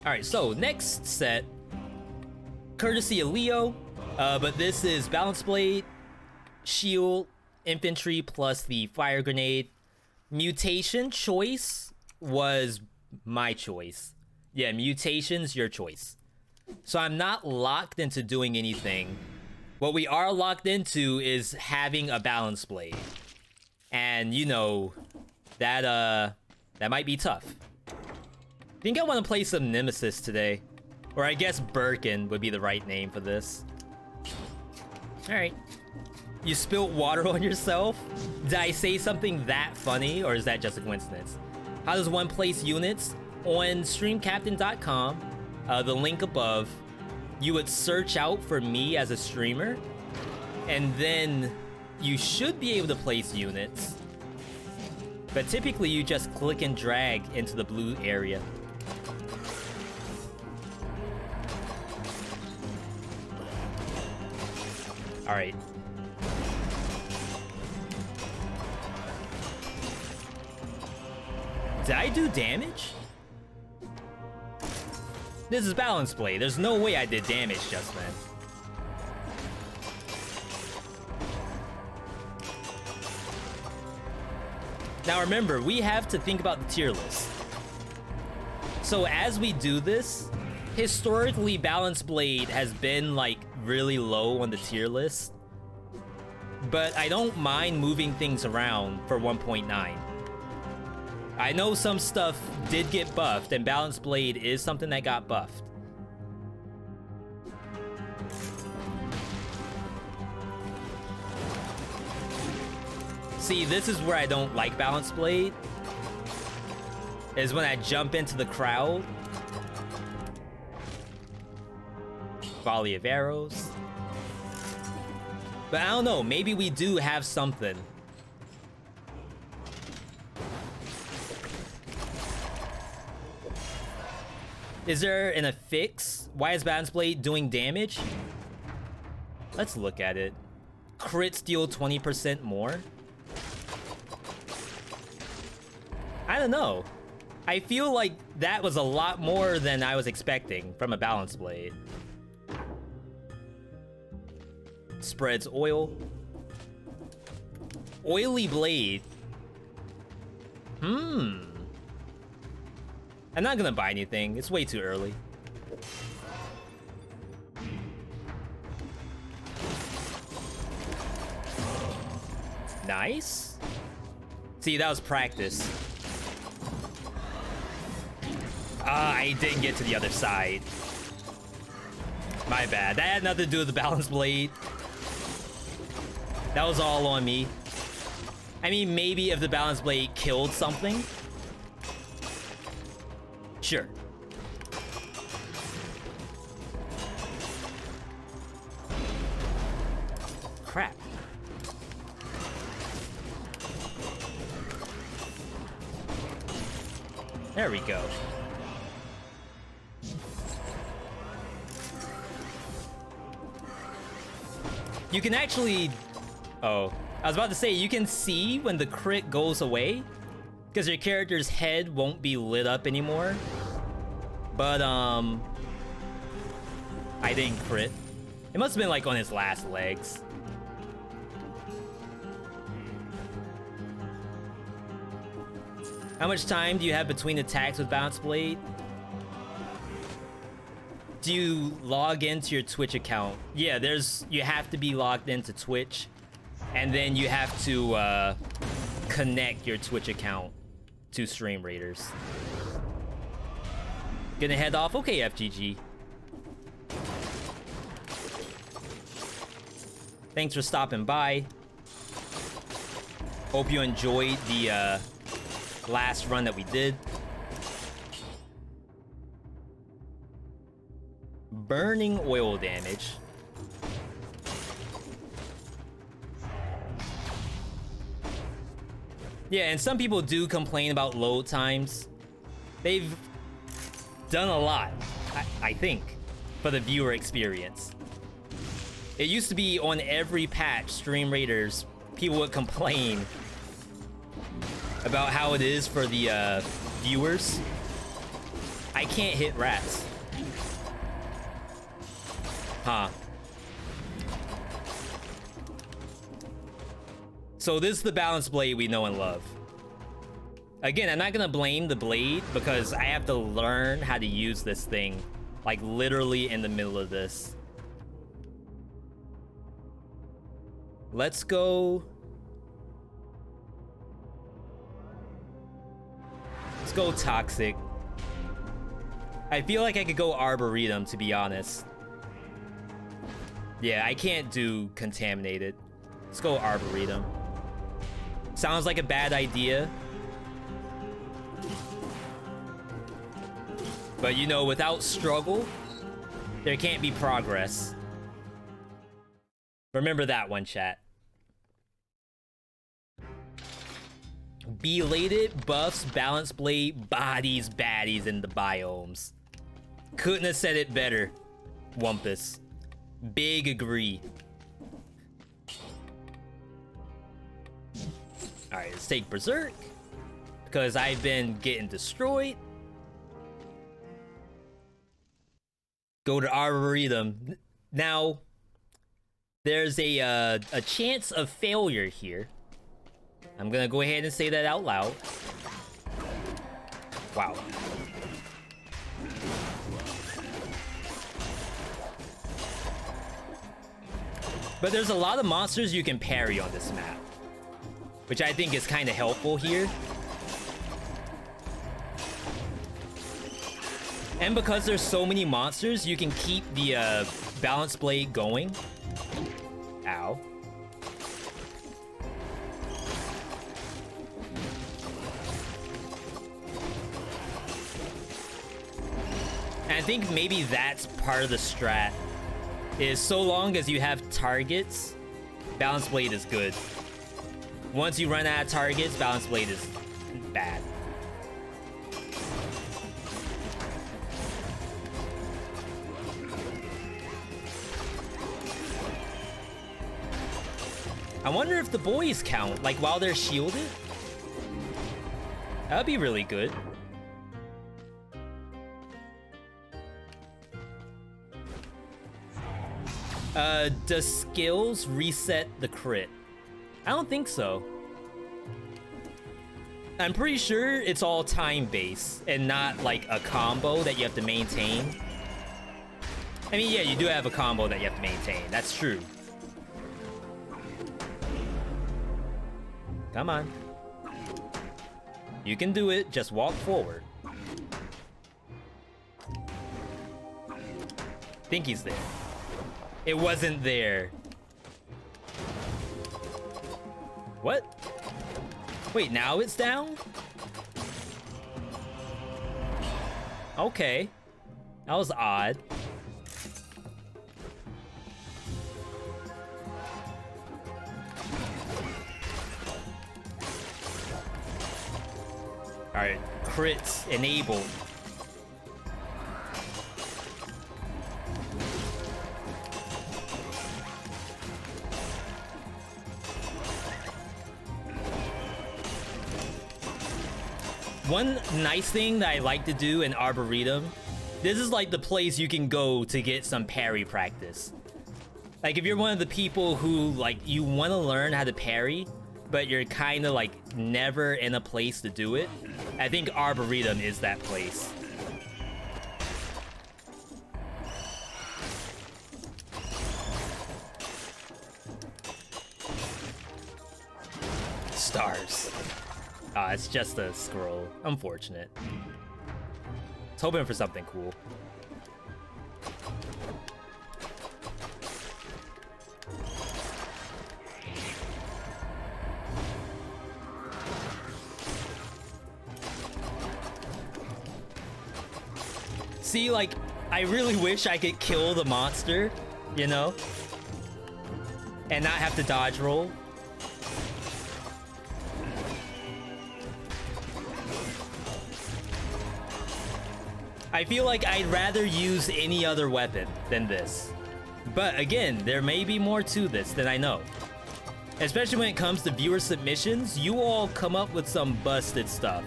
Alright, so next set, courtesy of Leo, but this is Balance Blade, Shield, Infantry plus the Fire Grenade. Mutation choice was my choice. Yeah, mutations, your choice. So I'm not locked into doing anything. What we are locked into is having a Balance Blade. And, you know, that might be tough. I think I want to play some Nemesis today. Or I guess Birkin would be the right name for this. Alright. You spilt water on yourself? Did I say something that funny, or is that just a coincidence? How does one place units? On streamcaptain.com, the link above, you would search out for me as a streamer, and then you should be able to place units. But typically you just click and drag into the blue area. Alright. Did I do damage? This is Balance Blade. There's no way I did damage just then. Now remember, we have to think about the tier list. So as we do this, historically Balance Blade has been like really low on the tier list. But I don't mind moving things around for 1.9. I know some stuff did get buffed, and Balance Blade is something that got buffed. See, this is where I don't like Balance Blade, is when I jump into the crowd. Volley of arrows. But I don't know, maybe we do have something. Is there an affix? Why is Balance Blade doing damage? Let's look at it. Crit steal 20% more? I don't know. I feel like that was a lot more than I was expecting from a Balance Blade. Spreads oil. Oily blade. I'm not gonna buy anything. It's way too early. Nice. See, that was practice. I didn't get to the other side. My bad. That had nothing to do with the Balance Blade. That was all on me. I mean, maybe if the Balance Blade killed something. Sure. Crap. There we go. You can actually... Oh, I was about to say, you can see when the crit goes away, because your character's head won't be lit up anymore. But, I didn't crit. It must have been, like, on his last legs. How much time do you have between attacks with Balance Blade? Do you log into your Twitch account? Yeah, you have to be logged into Twitch. And then you have to, connect your Twitch account to Stream Raiders. Gonna head off? Okay, FGG. Thanks for stopping by. Hope you enjoyed the last run that we did. Burning oil damage. Yeah, and some people do complain about load times. They've done a lot, I think, for the viewer experience. It used to be on every patch, Stream Raiders, people would complain about how it is for the viewers. I can't hit rats. Huh. So this is the balanced blade we know and love. Again, I'm not gonna blame the blade because I have to learn how to use this thing, like literally in the middle of this. Let's go. Let's go toxic. I feel like I could go arboretum, to be honest. Yeah, I can't do contaminated. Let's go arboretum. Sounds like a bad idea. But you know, without struggle, there can't be progress. Remember that one, chat. Belated buffs, balance blade, bodies, baddies in the biomes. Couldn't have said it better, Wumpus. Big agree. Alright, let's take Berserk. Because I've been getting destroyed. Go to Arboretum. Now, there's a chance of failure here. I'm gonna go ahead and say that out loud. Wow. But there's a lot of monsters you can parry on this map, which I think is kind of helpful here. And because there's so many monsters, you can keep the balance blade going. Ow. And I think maybe that's part of the strat, is so long as you have targets, balance blade is good. Once you run out of targets, balance blade is bad. I wonder if the boys count, like while they're shielded? That'd be really good. Does skills reset the crit? I don't think so. I'm pretty sure it's all time-based and not like a combo that you have to maintain. I mean, yeah, you do have a combo that you have to maintain. That's true. Come on. You can do it, just walk forward. Think he's there. It wasn't there. What? Wait, now it's down? Okay. That was odd. Alright, crits enabled. One nice thing that I like to do in Arboretum, this is like the place you can go to get some parry practice. Like if you're one of the people who like you want to learn how to parry, but you're kind of like never in a place to do it, I think Arboretum is that place. Stars. Ah, it's just a scroll. Unfortunate. I was hoping for something cool. See, like, I really wish I could kill the monster, you know? And not have to dodge roll. I feel like I'd rather use any other weapon than this. But again, there may be more to this than I know. Especially when it comes to viewer submissions, you all come up with some busted stuff.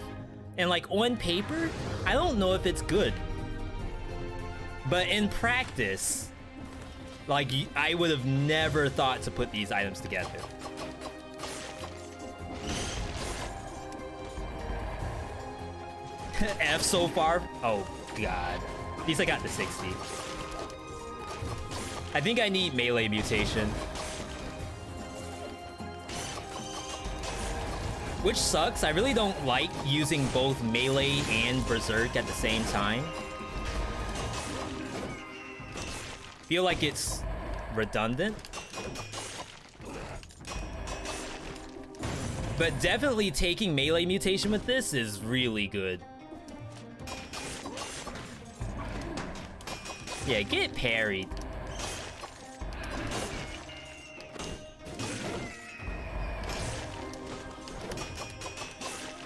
And like on paper, I don't know if it's good. But in practice, like I would have never thought to put these items together. F so far? Oh god. At least I got the 60. I think I need melee mutation. Which sucks. I really don't like using both melee and berserk at the same time. Feel like it's redundant. But definitely taking melee mutation with this is really good. Yeah, get parried.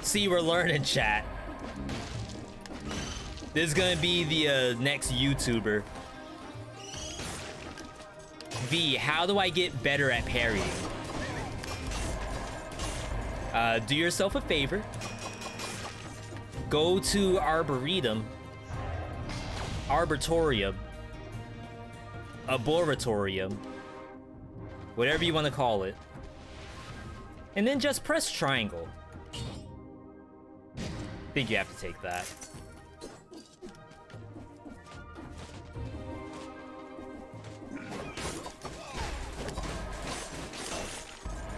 See, we're learning, chat. This is gonna be the next YouTuber. V, how do I get better at parrying? Do yourself a favor. Go to Arboretum. Arboretum. Arboretum. Whatever you want to call it. And then just press triangle. I think you have to take that.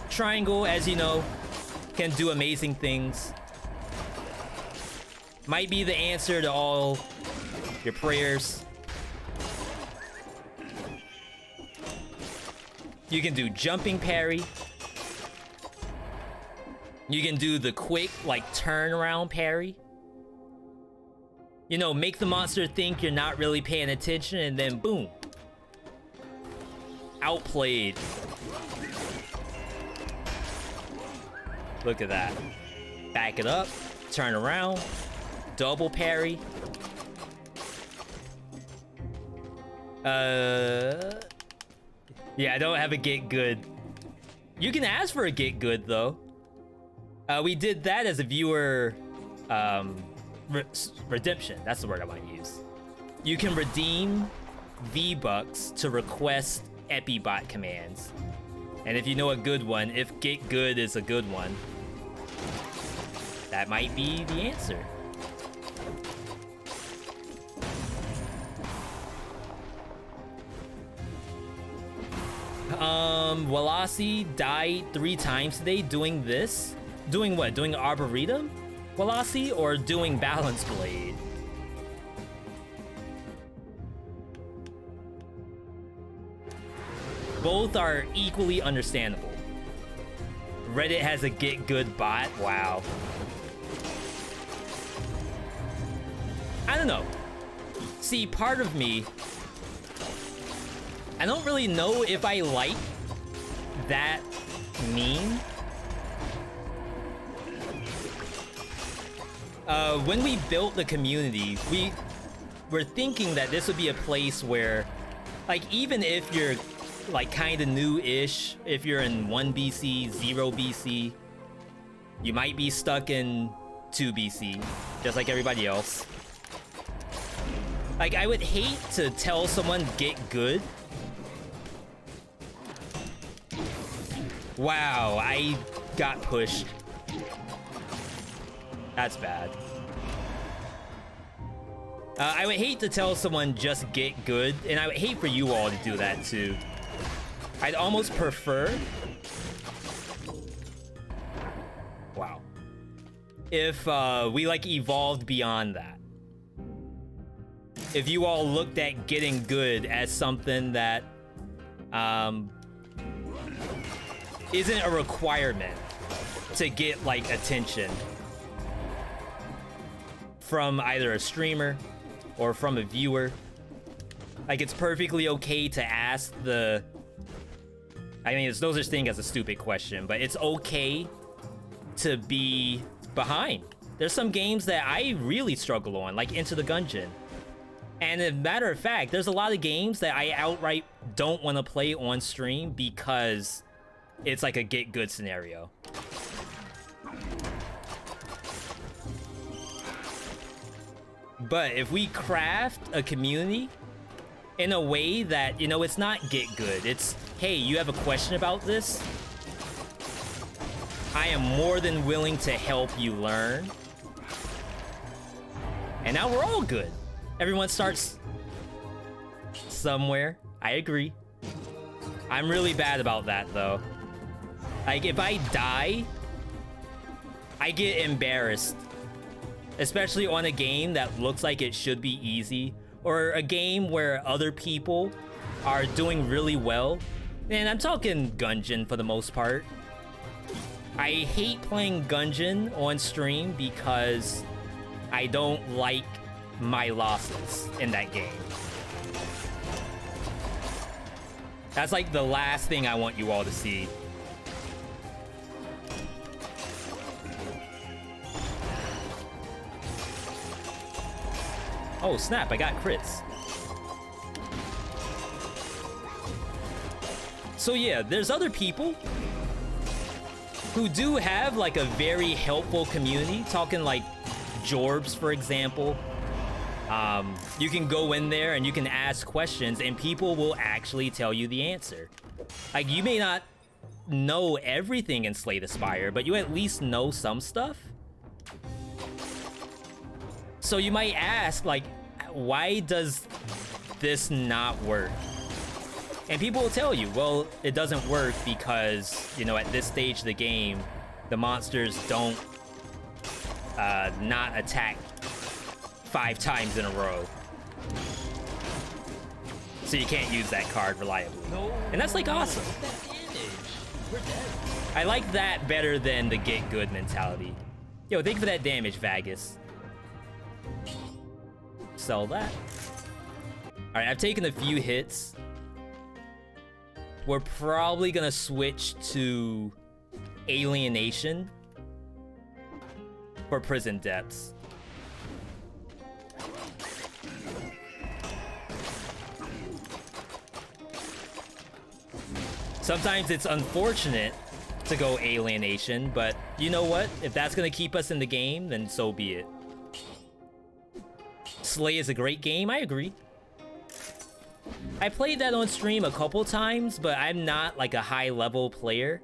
Triangle, as you know, can do amazing things. Might be the answer to all your prayers. You can do jumping parry. You can do the quick, like, turnaround parry. You know, make the monster think you're not really paying attention, and then boom. Outplayed. Look at that. Back it up, turn around, double parry. Yeah, I don't have a get good. You can ask for a get good, though. We did that as a viewer redemption. That's the word I want to use. You can redeem V-Bucks to request Epibot commands. And if you know a good one, if get good is a good one, that might be the answer. Walasi died 3 times today doing this. Doing what? Doing Arboretum? Walasi, or doing Balance Blade? Both are equally understandable. Reddit has a get good bot. Wow. I don't know. See, part of me, I don't really know if I like that meme. When we built the community, we were thinking that this would be a place where, like, even if you're like kind of new-ish, if you're in 1 BC, 0 BC, you might be stuck in 2 BC, just like everybody else. Like, I would hate to tell someone get good. Wow, I got pushed. That's bad. I would hate to tell someone just get good, and I would hate for you all to do that too. I'd almost prefer... Wow. If we like evolved beyond that. If you all looked at getting good as something that isn't a requirement to get like attention from either a streamer or from a viewer. Like, it's perfectly okay to ask the... I mean, there's no such thing as a stupid question, but it's okay to be behind. There's some games that I really struggle on, like Into the Gungeon. And as a matter of fact, there's a lot of games that I outright don't want to play on stream because it's like a get good scenario. But if we craft a community in a way that, you know, it's not get good, it's, hey, you have a question about this? I am more than willing to help you learn. And now we're all good. Everyone starts somewhere. I agree. I'm really bad about that, though. Like, if I die, I get embarrassed. Especially on a game that looks like it should be easy. Or a game where other people are doing really well. And I'm talking Gungeon for the most part. I hate playing Gungeon on stream because I don't like my losses in that game. That's like the last thing I want you all to see. Oh snap, I got crits. So yeah, there's other people who do have like a very helpful community, talking like Jorbs, for example. You can go in there and you can ask questions and people will actually tell you the answer. Like, you may not know everything in Slay the Spire, but you at least know some stuff. So you might ask, like, why does this not work? And people will tell you, well, it doesn't work because, you know, at this stage of the game, the monsters don't not attack 5 times in a row. So you can't use that card reliably. And that's like awesome. I like that better than the get good mentality. Yo, thank you for that damage, Vagus. Sell that. Alright, I've taken a few hits. We're probably gonna switch to Alienation for Prison Depths. Sometimes it's unfortunate to go Alienation, but you know what? If that's gonna keep us in the game, then so be it. Slay is a great game, I agree. I played that on stream a couple times, but I'm not like a high level player.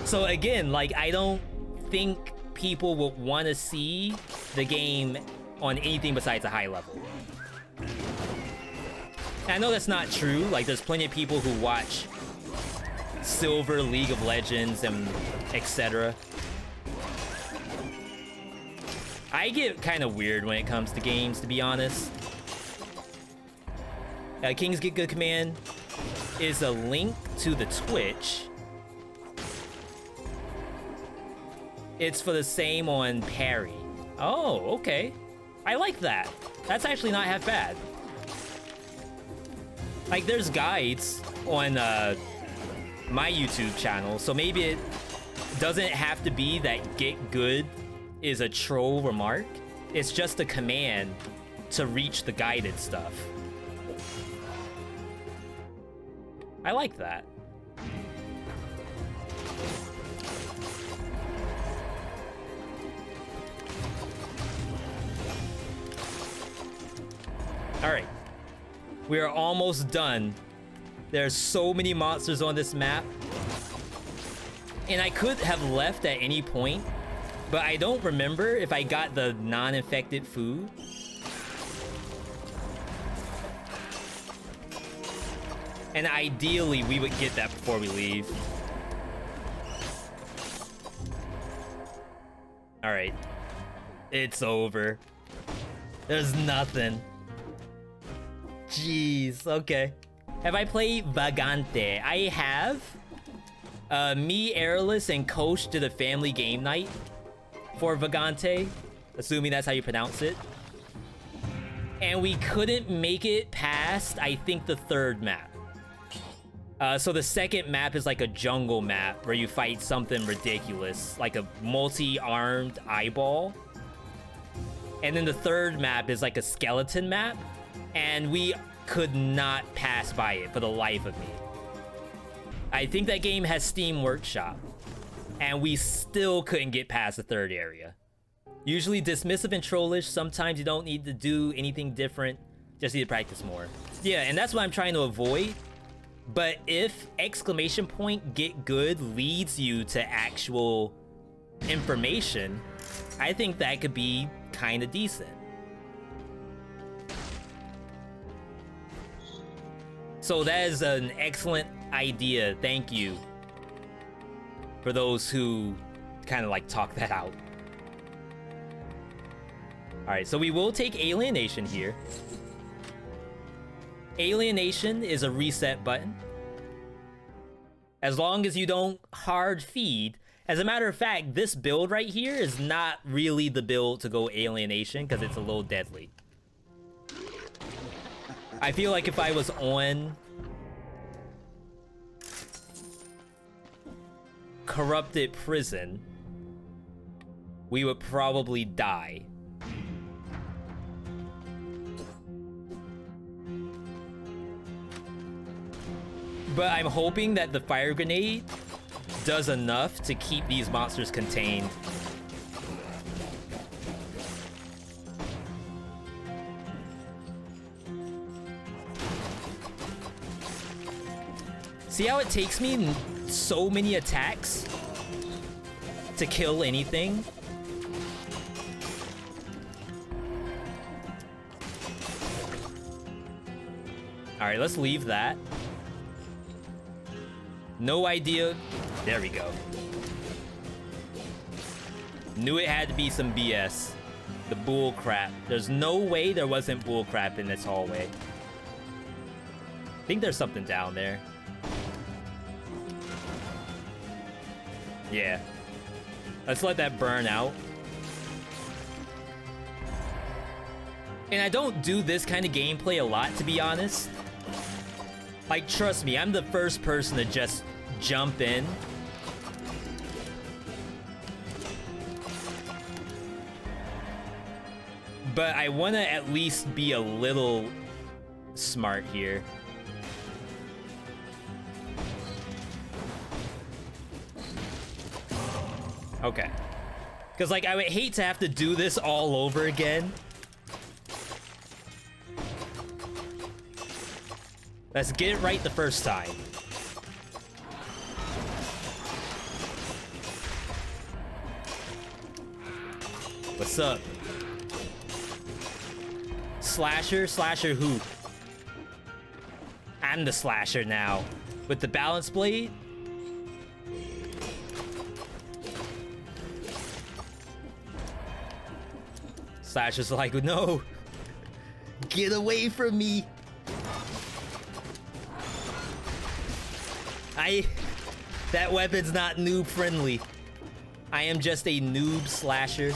So again, like, I don't think people will want to see the game on anything besides a high level. And I know that's not true. Like, there's plenty of people who watch Silver, League of Legends, and etc. I get kind of weird when it comes to games, to be honest. King's Get Good Command is a link to the Twitch. It's for the same on Parry. Oh, okay. I like that. That's actually not half bad. Like, there's guides on my YouTube channel, so maybe it doesn't have to be that Get Good is a troll remark. It's just a command to reach the guided stuff. I like that. All right, we are almost done. There's so many monsters on this map, and I could have left at any point, but I don't remember if I got the non-infected food. And ideally, we would get that before we leave. All right, it's over. There's nothing. Jeez, okay. Have I played Vagante? I have. Me, Airless, and Coach did a family game night for Vagante, assuming that's how you pronounce it. And we couldn't make it past, I think, the 3rd map. So the 2nd map is like a jungle map where you fight something ridiculous, like a multi-armed eyeball. And then the 3rd map is like a skeleton map, and we could not pass by it for the life of me. I think that game has Steam Workshop, and we still couldn't get past the 3rd area. Usually dismissive and trollish. Sometimes you don't need to do anything different. Just need to practice more. Yeah, and that's what I'm trying to avoid. But if exclamation point get good leads you to actual information, I think that could be kind of decent. So that is an excellent idea. Thank you for those who kind of like talk that out. All right, so we will take alienation here. Alienation is a reset button. As long as you don't hard feed. As a matter of fact, this build right here is not really the build to go alienation because it's a little deadly. I feel like if I was on corrupted prison, we would probably die. But I'm hoping that the fire grenade does enough to keep these monsters contained. See how it takes me so many attacks to kill anything? All right, let's leave that. No idea. There we go. Knew it had to be some BS. The bull crap. There's no way there wasn't bull crap in this hallway. I think there's something down there. Yeah. Let's let that burn out. And I don't do this kind of gameplay a lot, to be honest. Like, trust me, I'm the first person to just jump in. But I want to at least be a little smart here. Okay. Because, like, I would hate to have to do this all over again. Let's get it right the first time. What's up? Slasher? Slasher who? I'm the slasher now. With the balance blade? Slasher's like, no! Get away from me! That weapon's not noob friendly. I am just a noob slasher.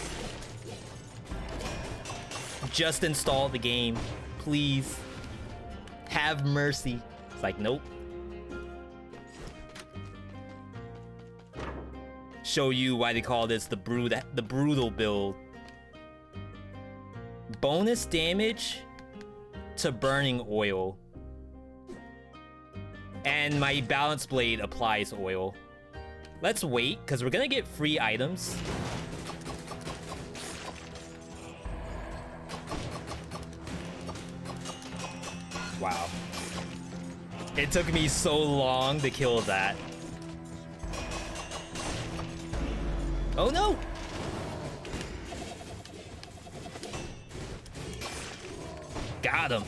Just install the game. Please. Have mercy. It's like, nope. Show you why they call this the brutal build. Bonus damage to burning oil. And my balance blade applies oil. Let's wait, because we're gonna get free items. Wow. It took me so long to kill that. Oh no! Got him.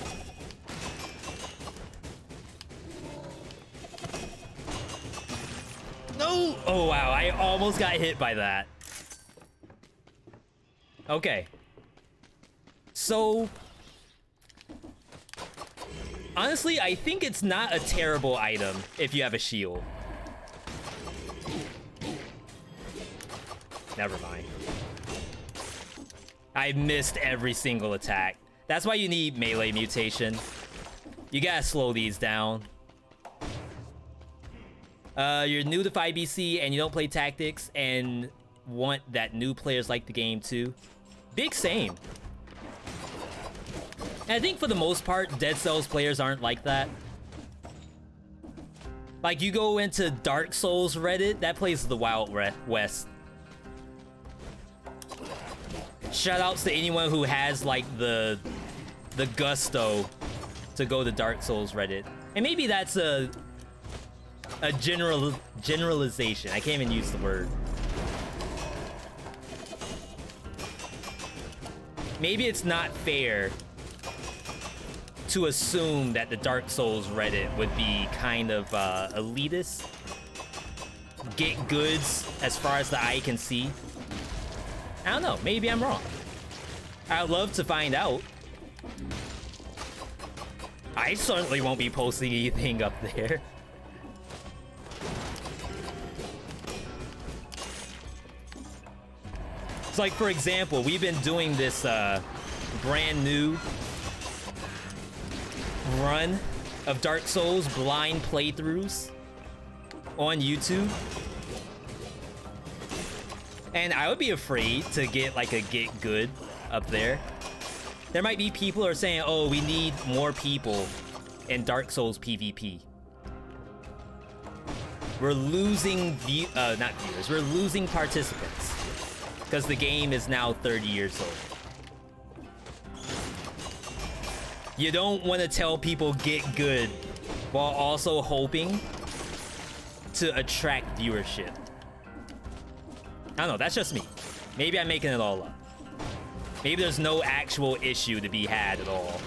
No! Oh wow, I almost got hit by that. Okay. So, honestly, I think it's not a terrible item if you have a shield. Never mind. I missed every single attack. That's why you need melee mutation. You gotta slow these down. You're new to 5BC and you don't play tactics and want that new players like the game too. Big same. And I think for the most part, Dead Cells players aren't like that. Like, you go into Dark Souls Reddit, that plays the Wild West. Shout outs to anyone who has like the gusto to go to Dark Souls Reddit. And maybe that's a generalization. I can't even use the word. Maybe it's not fair to assume that the Dark Souls Reddit would be kind of elitist. Get goods as far as the eye can see. I don't know, maybe I'm wrong. I'd love to find out. I certainly won't be posting anything up there. It's like, for example, we've been doing this brand new run of Dark Souls blind playthroughs on YouTube. And I would be afraid to get like a get good up there. There might be people who are saying, oh, we need more people in Dark Souls PvP. We're losing not viewers, we're losing participants. Because the game is now 30 years old. You don't want to tell people get good while also hoping to attract viewership. I don't know, that's just me. Maybe I'm making it all up. Maybe there's no actual issue to be had at all.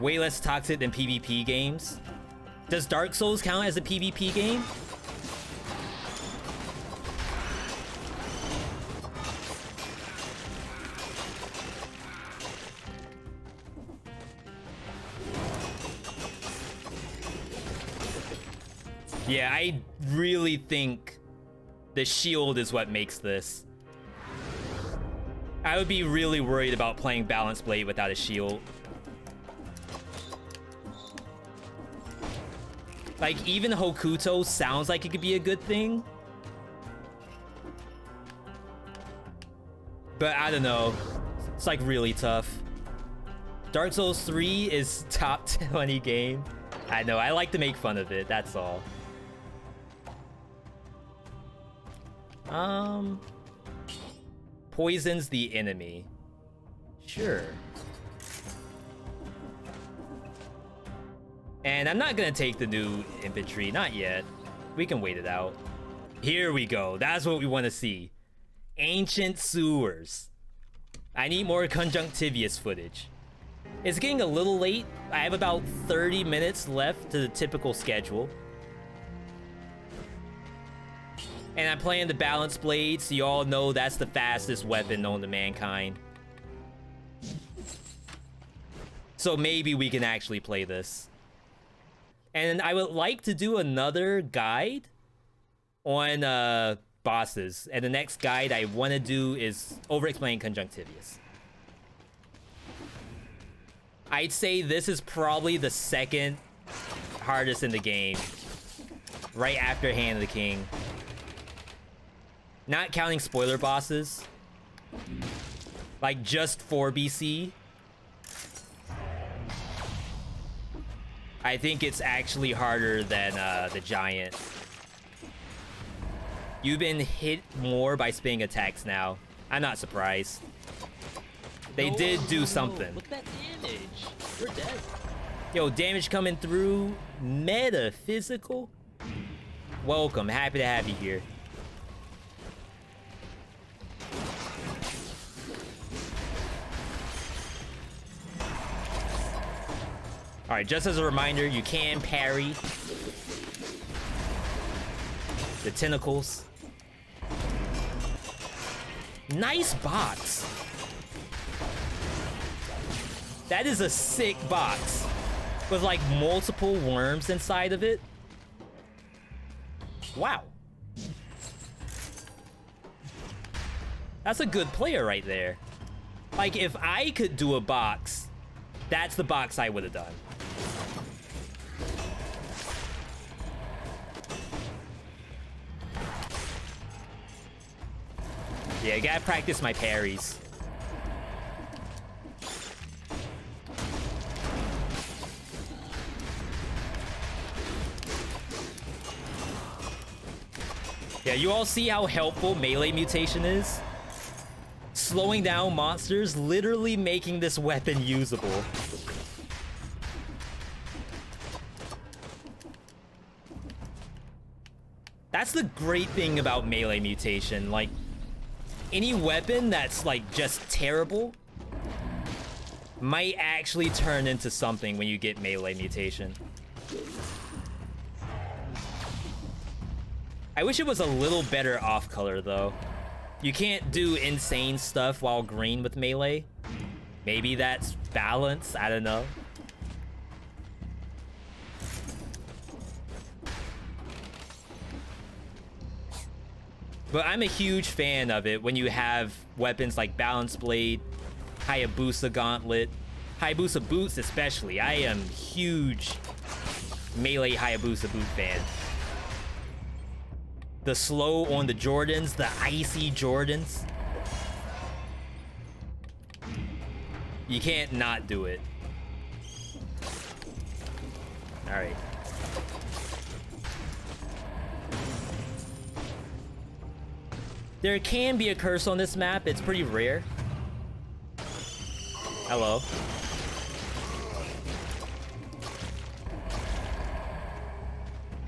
Way less toxic than PvP games. Does Dark Souls count as a PvP game? Yeah, I really think the shield is what makes this. I would be really worried about playing Balance Blade without a shield. Like, even Hokuto sounds like it could be a good thing. But I don't know. It's like really tough. Dark Souls 3 is top 20 game. I know, I like to make fun of it, that's all. Poisons the enemy. Sure. And I'm not gonna take the new infantry, not yet. We can wait it out. Here we go, that's what we want to see. Ancient sewers. I need more Conjunctivius footage. It's getting a little late. I have about 30 minutes left to the typical schedule. And I'm playing the Balance Blade, so you all know that's the fastest weapon known to mankind. So maybe we can actually play this. And I would like to do another guide on bosses. And the next guide I want to do is over-explain Conjunctivius. I'd say this is probably the second hardest in the game. Right after Hand of the King. Not counting spoiler bosses. Like just 4 BC. I think it's actually harder than the giant. You've been hit more by spinning attacks now. I'm not surprised. They did do something. Look at that damage. We're dead. Yo, damage coming through. Metaphysical. Welcome. Happy to have you here. Alright, just as a reminder, you can parry the tentacles. Nice box. That is a sick box with like multiple worms inside of it. Wow. That's a good player right there. Like, if I could do a box, that's the box I would have done. Yeah, I gotta practice my parries. Yeah, you all see how helpful melee mutation is? Slowing down monsters, literally making this weapon usable. That's the great thing about melee mutation. Like, any weapon that's like just terrible might actually turn into something when you get melee mutation. I wish it was a little better off color though. You can't do insane stuff while green with melee. Maybe that's balance, I don't know. But I'm a huge fan of it when you have weapons like Balance Blade, Hayabusa Gauntlet, Hayabusa Boots especially. I am huge melee Hayabusa boot fan. The slow on the Jordans, the icy Jordans. You can't not do it. All right. There can be a curse on this map. It's pretty rare. Hello.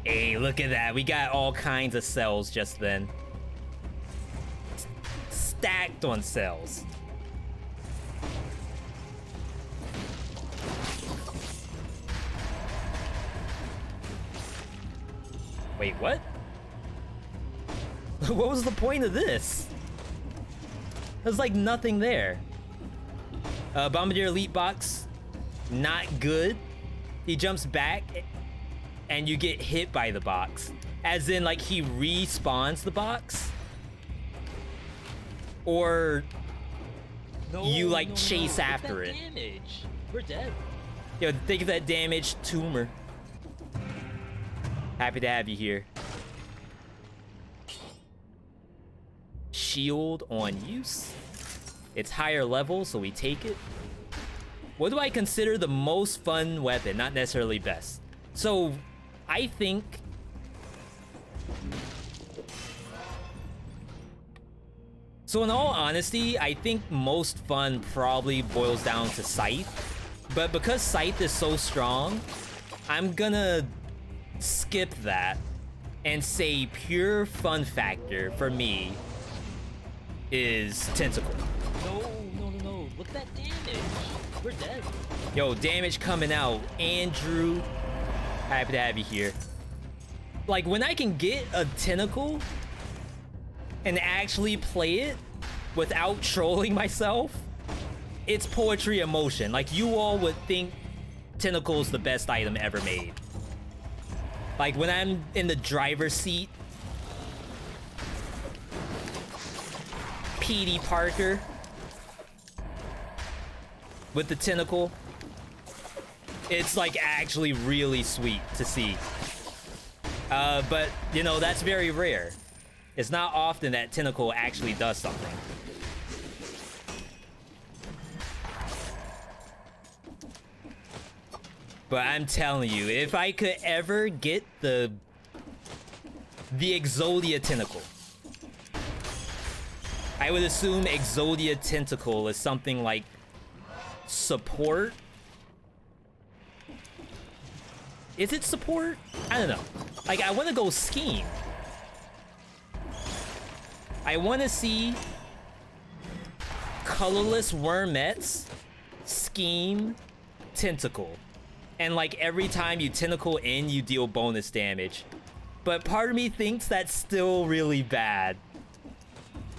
Hey, look at that. We got all kinds of cells just then. Stacked on cells. Wait, what? What was the point of this? There's like nothing there. Bombardier Elite Box, not good. He jumps back and you get hit by the box. As in, like, he respawns the box. Or you, like, chase after it. Damage. We're dead. Yo, think of that damage, tumor. Happy to have you here. Shield on use. It's higher level, so we take it. What do I consider the most fun weapon? Not necessarily best. So, I think... So in all honesty, I think most fun probably boils down to Scythe. But because Scythe is so strong, I'm gonna skip that and say pure fun factor for me is Tentacle. No. Look at that damage. We're dead. Yo, damage coming out. Andrew, happy to have you here. Like, when I can get a Tentacle and actually play it without trolling myself, it's poetry in motion. Like, you all would think Tentacle is the best item ever made. Like, when I'm in the driver's seat, Petey Parker with the Tentacle, it's like actually really sweet to see. But, you know, that's very rare. It's not often that Tentacle actually does something. But I'm telling you, if I could ever get the Exodia Tentacle, I would assume Exodia Tentacle is something like support. Is it support? I don't know. Like, I want to go scheme. I want to see colorless wormettes, scheme, tentacle. And like every time you tentacle in, you deal bonus damage. But part of me thinks that's still really bad.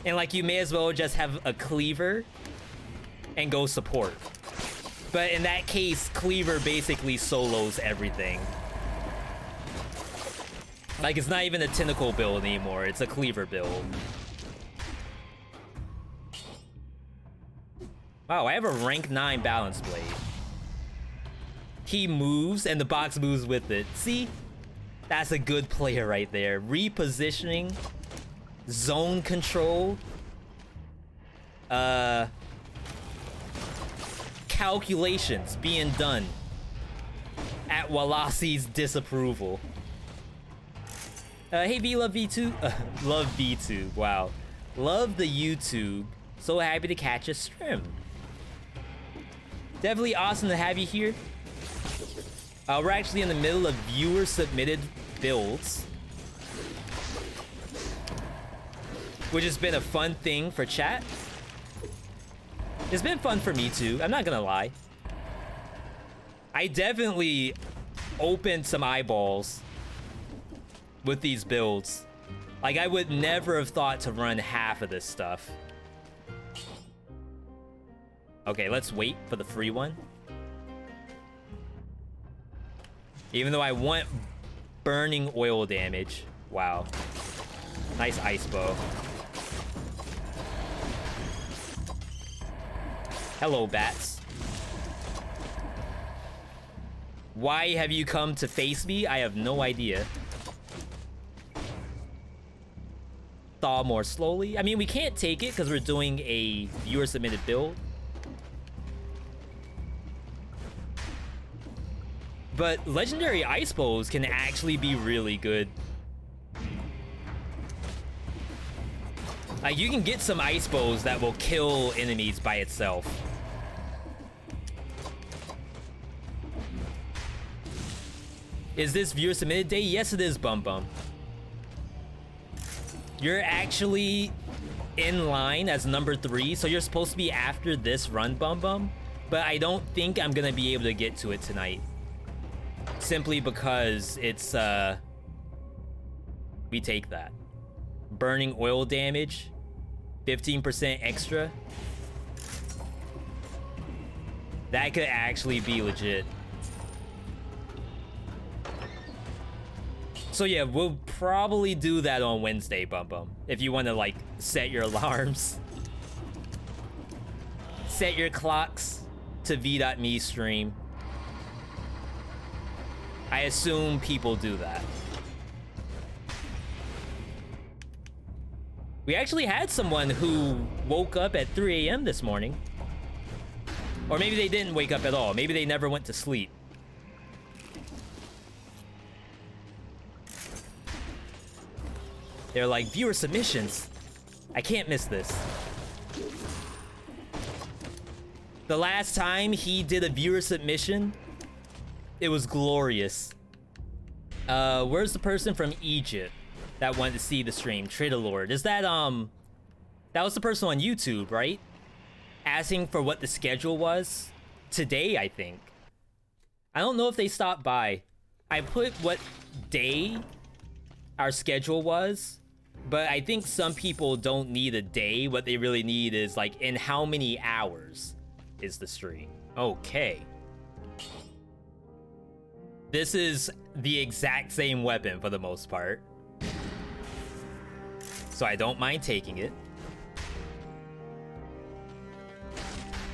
And like, you may as well just have a cleaver and go support. But in that case, cleaver basically solos everything. Like, it's not even a tentacle build anymore, it's a cleaver build. Wow, I have a rank 9 balance blade. He moves and the box moves with it. See? That's a good player right there. Repositioning, zone control, calculations being done at Walassi's disapproval. Hey V, love V2. Love V2. Wow. Love the YouTube. So happy to catch a stream. Definitely awesome to have you here. We're actually in the middle of viewer submitted builds, which has been a fun thing for chat. It's been fun for me too, I'm not gonna lie. I definitely opened some eyeballs with these builds. Like, I would never have thought to run half of this stuff. Okay, let's wait for the free one. Even though I want burning oil damage. Wow. Nice ice bow. Hello, bats. Why have you come to face me? I have no idea. Thaw more slowly. I mean, we can't take it because we're doing a viewer submitted build. But legendary ice bows can actually be really good. Like, you can get some ice bows that will kill enemies by itself. Is this viewer submitted day? Yes, it is, Bum Bum. You're actually in line as number 3, so you're supposed to be after this run, Bum Bum. But I don't think I'm gonna be able to get to it tonight. Simply because it's, we take that. Burning oil damage, 15% extra. That could actually be legit. So yeah, we'll probably do that on Wednesday, Bum Bum. If you want to, like, set your alarms. Set your clocks to Veedotme stream. I assume people do that. We actually had someone who woke up at 3 a.m. this morning. Or maybe they didn't wake up at all. Maybe they never went to sleep. They're like, viewer submissions. I can't miss this. The last time he did a viewer submission, it was glorious. Where's the person from Egypt that wanted to see the stream? Trader Lord. Is that, that was the person on YouTube, right? Asking for what the schedule was. Today, I think. I don't know if they stopped by. I put what day our schedule was, but I think some people don't need a day. What they really need is, like, in how many hours is the stream. Okay. This is the exact same weapon for the most part, so I don't mind taking it.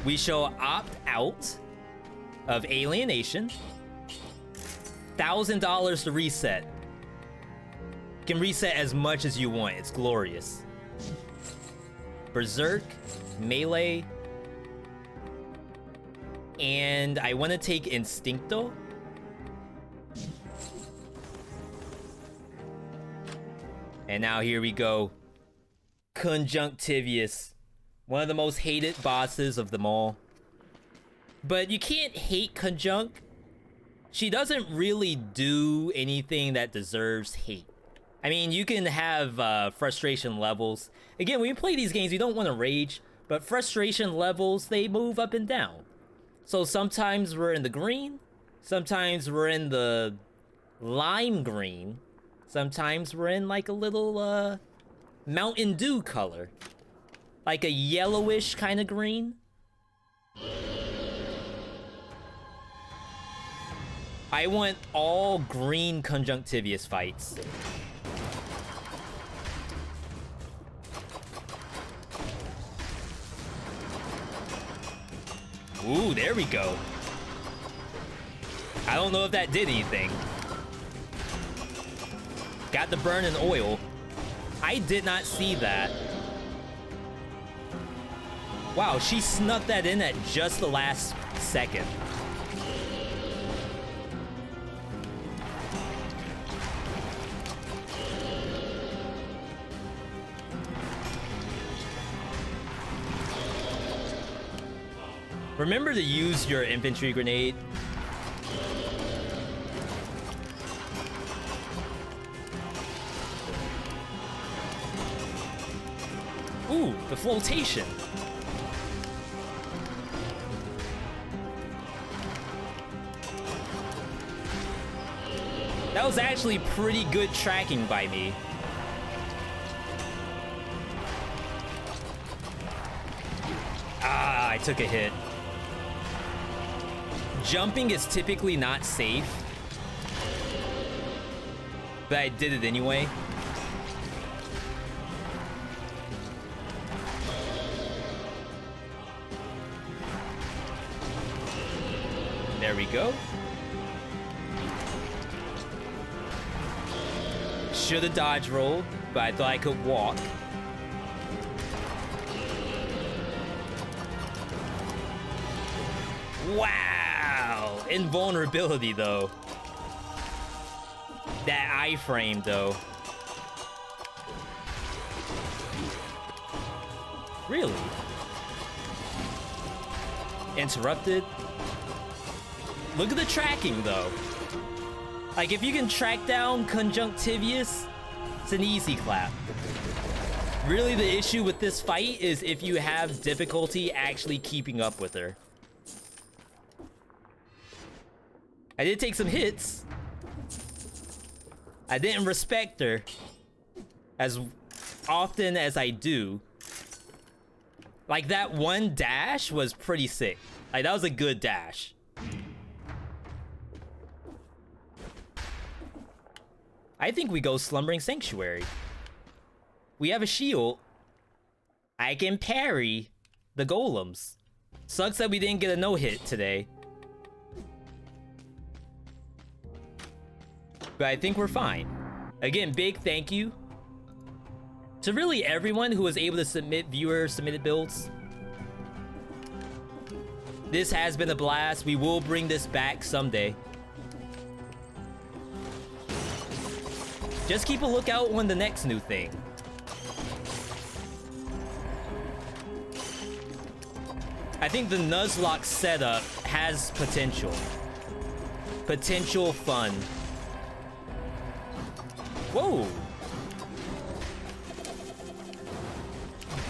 We shall opt out of alienation. $1,000 to reset. You can reset as much as you want. It's glorious. Berserk, melee, and I want to take Instincto. And now here we go. Conjunctivius. One of the most hated bosses of them all. But you can't hate Conjunct. She doesn't really do anything that deserves hate. I mean, you can have frustration levels. Again, when you play these games, you don't want to rage. But frustration levels, they move up and down. So sometimes we're in the green. Sometimes we're in the lime green. Sometimes we're in like a little Mountain Dew color. Like a yellowish kind of green. I want all green Conjunctivius fights. Ooh, there we go. I don't know if that did anything. Got the burn in oil. I did not see that. Wow, she snuck that in at just the last second. Remember to use your infantry grenade. Ooh, the flotation. That was actually pretty good tracking by me. Ah, I took a hit. Jumping is typically not safe, but I did it anyway. There we go. Should have dodge rolled, but I thought I could walk. Wow! Invulnerability, though. That iframe, though. Really? Interrupted? Look at the tracking, though. Like, if you can track down Conjunctivius, it's an easy clap. Really, the issue with this fight is if you have difficulty actually keeping up with her. I did take some hits. I didn't respect her as often as I do. Like, that one dash was pretty sick. Like, that was a good dash. I think we go Slumbering Sanctuary. We have a shield. I can parry the golems. Sucks that we didn't get a no-hit today. But I think we're fine. Again, big thank you to really everyone who was able to submit viewer-submitted builds. This has been a blast. We will bring this back someday. Just keep a lookout on the next new thing. I think the Nuzlocke setup has potential. Potential fun. Whoa!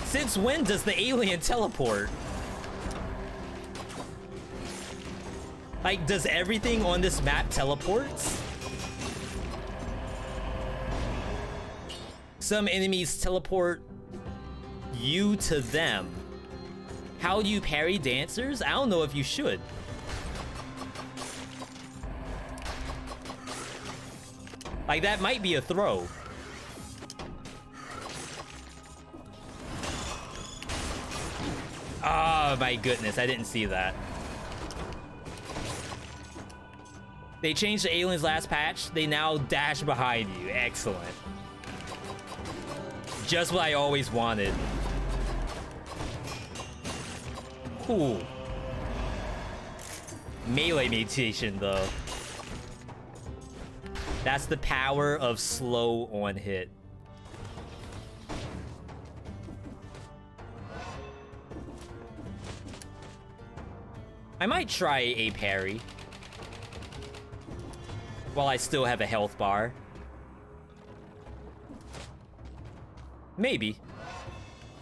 Since when does the alien teleport? Like, does everything on this map teleports? Some enemies teleport you to them. How do you parry dancers? I don't know if you should. Like, that might be a throw. Oh my goodness, I didn't see that. They changed the aliens last patch. They now dash behind you. Excellent. Just what I always wanted. Cool. Melee mutation, though. That's the power of slow on hit. I might try a parry while I still have a health bar. Maybe.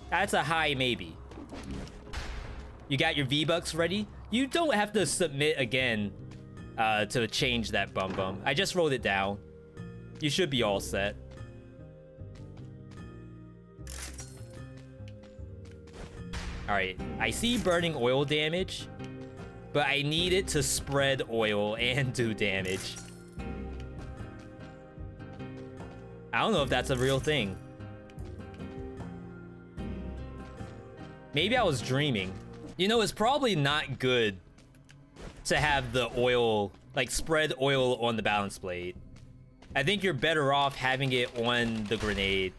That's a high maybe. You got your V-Bucks ready? You don't have to submit again to change that bum. I just wrote it down. You should be all set. Alright, I see burning oil damage, but I need it to spread oil and do damage. I don't know if that's a real thing. Maybe I was dreaming. You know, it's probably not good to have the oil, like, spread oil on the balance blade. I think you're better off having it on the grenade.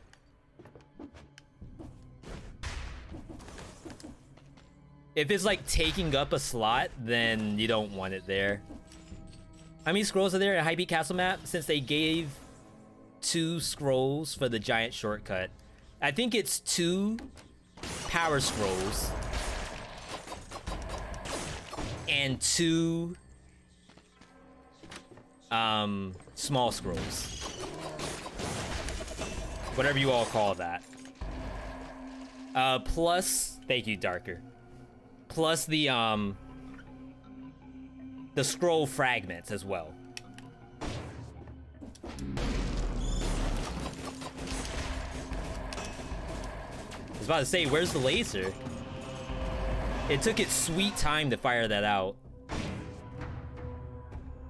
If it's, like, taking up a slot, then you don't want it there. How many scrolls are there in High Peak Castle map? Since they gave 2 scrolls for the giant shortcut. I think it's 2 power scrolls. and 2 small scrolls. Whatever you all call that. Plus, thank you, Darker. Plus the scroll fragments as well. I was about to say, where's the laser? It took its sweet time to fire that out.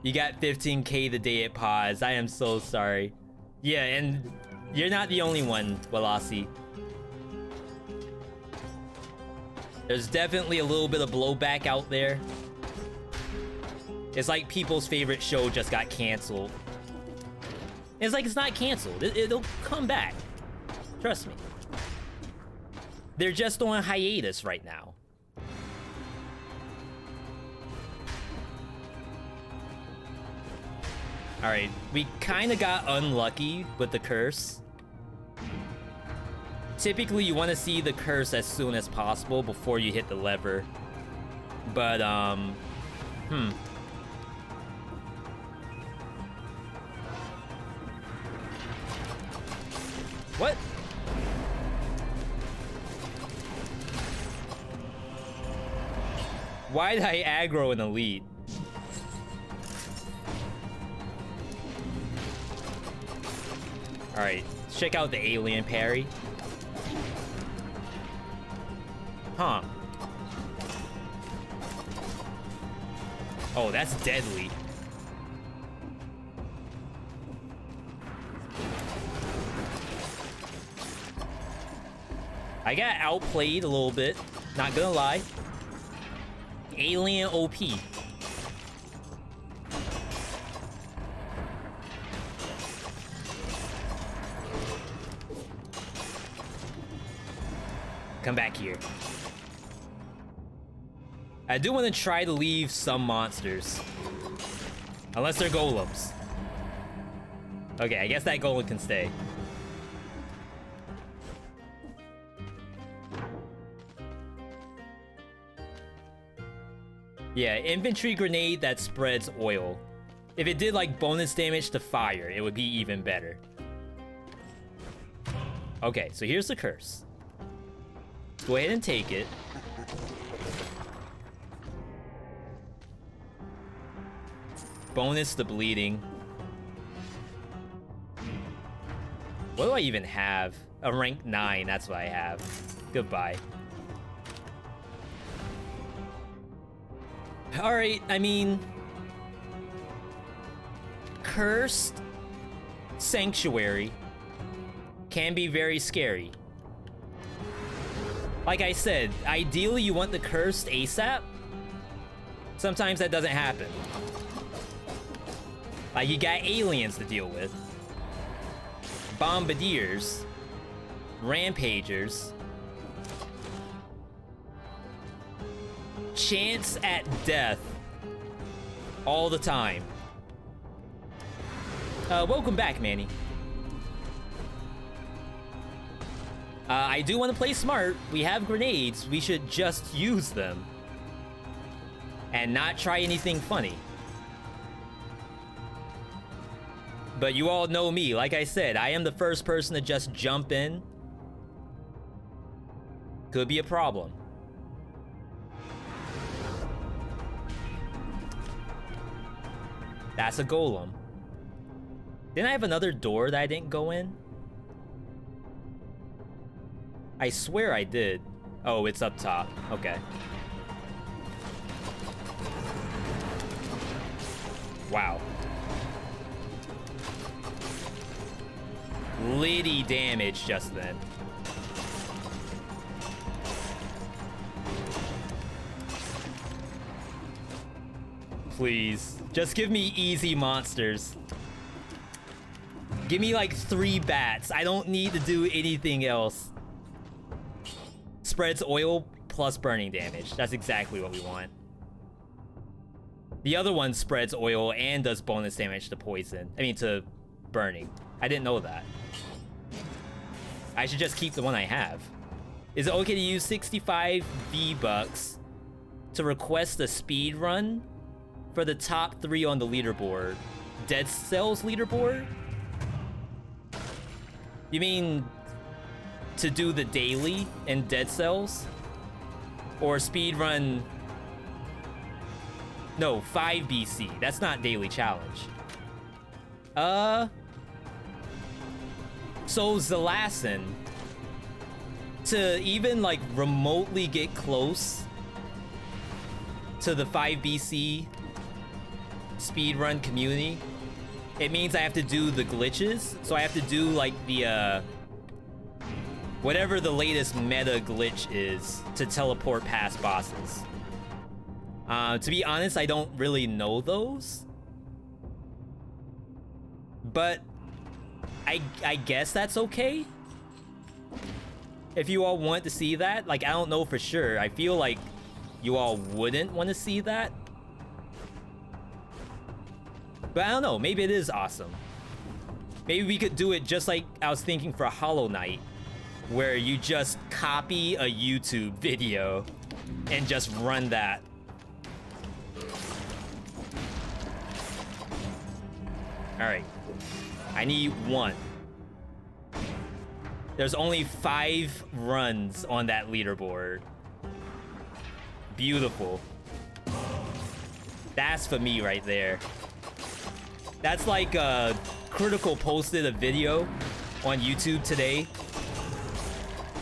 You got 15k the day it paused. I am so sorry. Yeah, and you're not the only one, Walasi. There's definitely a little bit of blowback out there. It's like people's favorite show just got canceled. It's like it's not canceled. It'll come back. Trust me. They're just on hiatus right now. Alright, we kind of got unlucky with the curse. Typically, you want to see the curse as soon as possible before you hit the lever. But, What? Why did I aggro an elite? Alright, check out the alien parry. Huh. Oh, that's deadly. I got outplayed a little bit, not gonna lie. Alien OP. Come back here. I do want to try to leave some monsters. Unless they're golems. Okay, I guess that golem can stay. Yeah, infantry grenade that spreads oil. If it did like bonus damage to fire, it would be even better. Okay, so here's the curse. Go ahead and take it. Bonus the bleeding. What do I even have? A rank 9, that's what I have. Goodbye. Alright, I mean... Cursed Sanctuary can be very scary. Like I said, ideally you want the cursed ASAP. Sometimes that doesn't happen. Like, you got aliens to deal with. Bombardiers. Rampagers. Chance at death. All the time. Welcome back, Manny. I do want to play smart. We have grenades. We should just use them. And not try anything funny. But you all know me. Like I said, I am the first person to just jump in. Could be a problem. That's a golem. Didn't I have another door that I didn't go in? I swear I did. Oh, it's up top. Okay. Wow. Litty damage just then. Please, just give me easy monsters. Give me like 3 bats. I don't need to do anything else. Spreads oil plus burning damage. That's exactly what we want. The other one spreads oil and does bonus damage to poison. I mean, to burning. I didn't know that. I should just keep the one I have. Is it okay to use 65 V-Bucks to request a speed run for the top 3 on the leaderboard. Dead Cells leaderboard? You mean to do the daily in Dead Cells? Or speed run... No, 5 BC. That's not daily challenge. So Zalasin, to even like remotely get close to the 5 BC speedrun community, it means I have to do the glitches. So I have to do like the whatever the latest meta glitch is to teleport past bosses. To be honest, I don't really know those, but I guess that's okay. If you all want to see that, like, I don't know for sure. I feel like you all wouldn't want to see that. But I don't know, maybe it is awesome. Maybe we could do it just like I was thinking for Hollow Knight, where you just copy a YouTube video and just run that. All right, I need 1. There's only 5 runs on that leaderboard. Beautiful. That's for me right there. That's like Critical posted a video on YouTube today.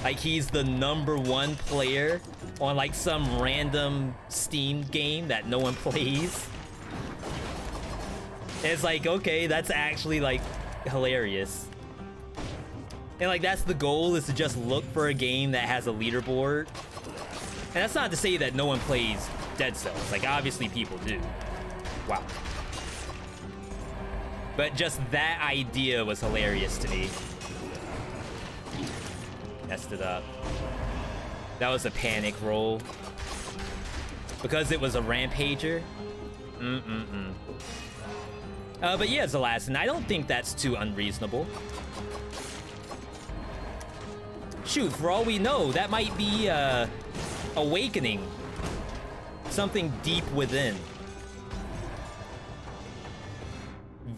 Like he's the #1 player on like some random Steam game that no one plays. It's like, okay, that's actually like hilarious. And like that's the goal, is to just look for a game that has a leaderboard. And that's not to say that no one plays Dead Cells. Like obviously people do. Wow. But just that idea was hilarious to me. Messed it up. That was a panic roll. Because it was a rampager. But yeah, Zalasin, I don't think that's too unreasonable. Shoot, for all we know, that might be awakening. Something deep within.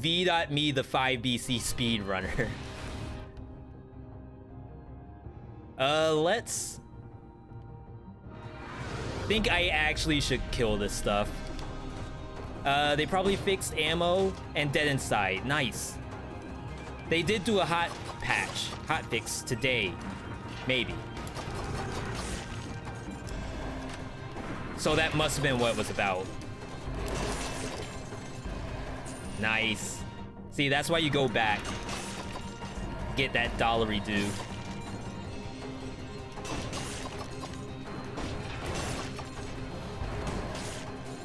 Veedotme, the 5 BC speedrunner. Let's... think I actually should kill this stuff. They probably fixed ammo and dead inside. Nice. They did do a hot fix today. Maybe. So that must have been what it was about. Nice. See, that's why you go back. Get that dollary due.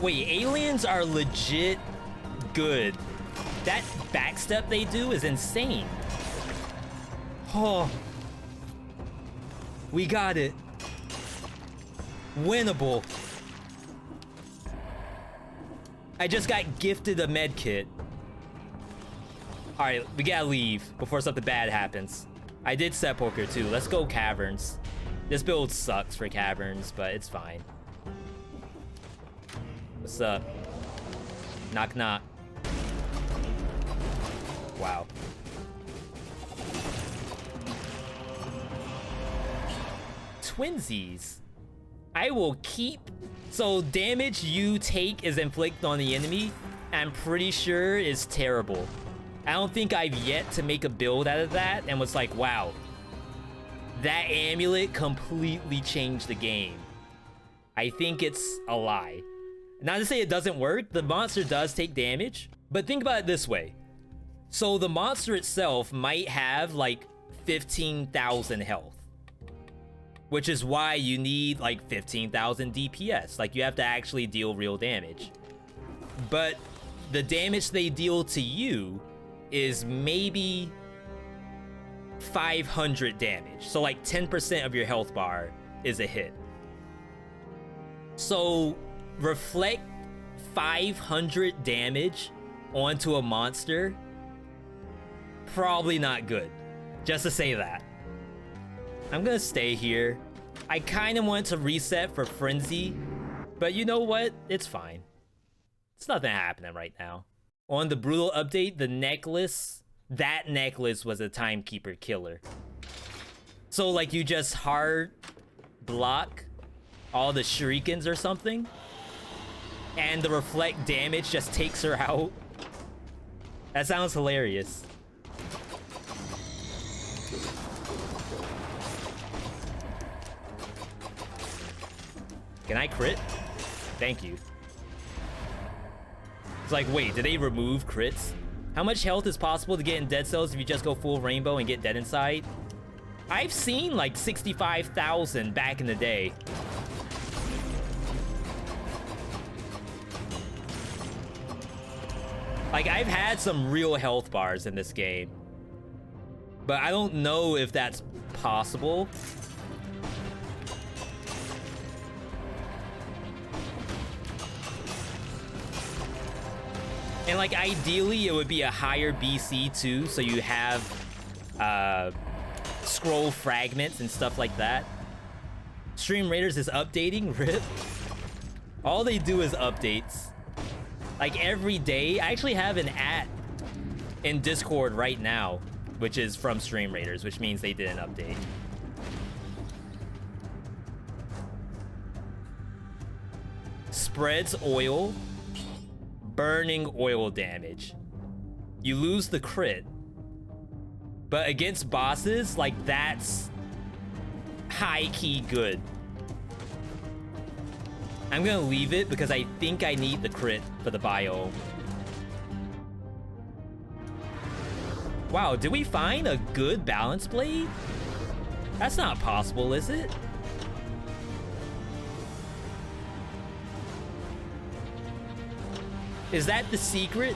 Wait, aliens are legit good. That backstep they do is insane. Oh. We got it. Winnable. I just got gifted a med kit. Alright, we gotta leave before something bad happens. I did sepulcher too. Let's go caverns. This build sucks for caverns, but it's fine. What's up? Knock knock. Wow. Twinsies. I will keep... So damage you take is inflicted on the enemy. I'm pretty sure is terrible. I don't think I've yet to make a build out of that and was like, wow. That amulet completely changed the game. I think it's a lie. Not to say it doesn't work, the monster does take damage, but think about it this way. So the monster itself might have like 15,000 health, which is why you need like 15,000 DPS. Like you have to actually deal real damage. But the damage they deal to you is maybe 500 damage. So like 10% of your health bar is a hit. So reflect 500 damage onto a monster, probably not good. Just to say that. I'm gonna stay here. I kind of want to reset for Frenzy, But you know what? It's fine. It's nothing happening right now. On the Brutal update, the necklace, that necklace was a timekeeper killer. So like you just hard block all the shurikens or something, and the reflect damage just takes her out. That sounds hilarious. Can I crit? Thank you. It's like, wait, did they remove crits? How much health is possible to get in Dead Cells if you just go full rainbow and get dead inside? I've seen like 65,000 back in the day. Like, I've had some real health bars in this game, but I don't know if that's possible. And like, ideally, it would be a higher BC too, so you have scroll fragments and stuff like that. Stream Raiders is updating, RIP. All they do is updates. Like every day. I actually have an @ in Discord right now, which is from Stream Raiders, which means they did an update. Spreads oil. Burning oil damage. You lose the crit. But against bosses, like, that's high-key good. I'm gonna leave it because I think I need the crit for the biome. Wow, did we find a good balance blade? That's not possible, is it? Is that the secret?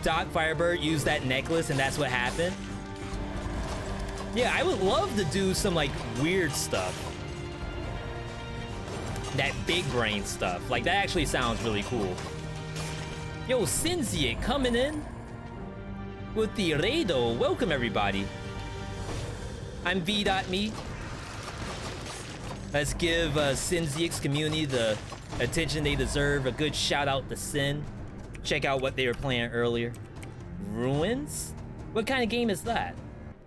Doc Firebird used that necklace and that's what happened? Yeah, I would love to do some like weird stuff. That big brain stuff. Like, that actually sounds really cool. Yo, Sinziek coming in with the Raido. Welcome everybody. I'm Veedotme. Let's give Sinziek's community the attention they deserve. A good shout out to Sin. Check out what they were playing earlier. Ruins? What kind of game is that?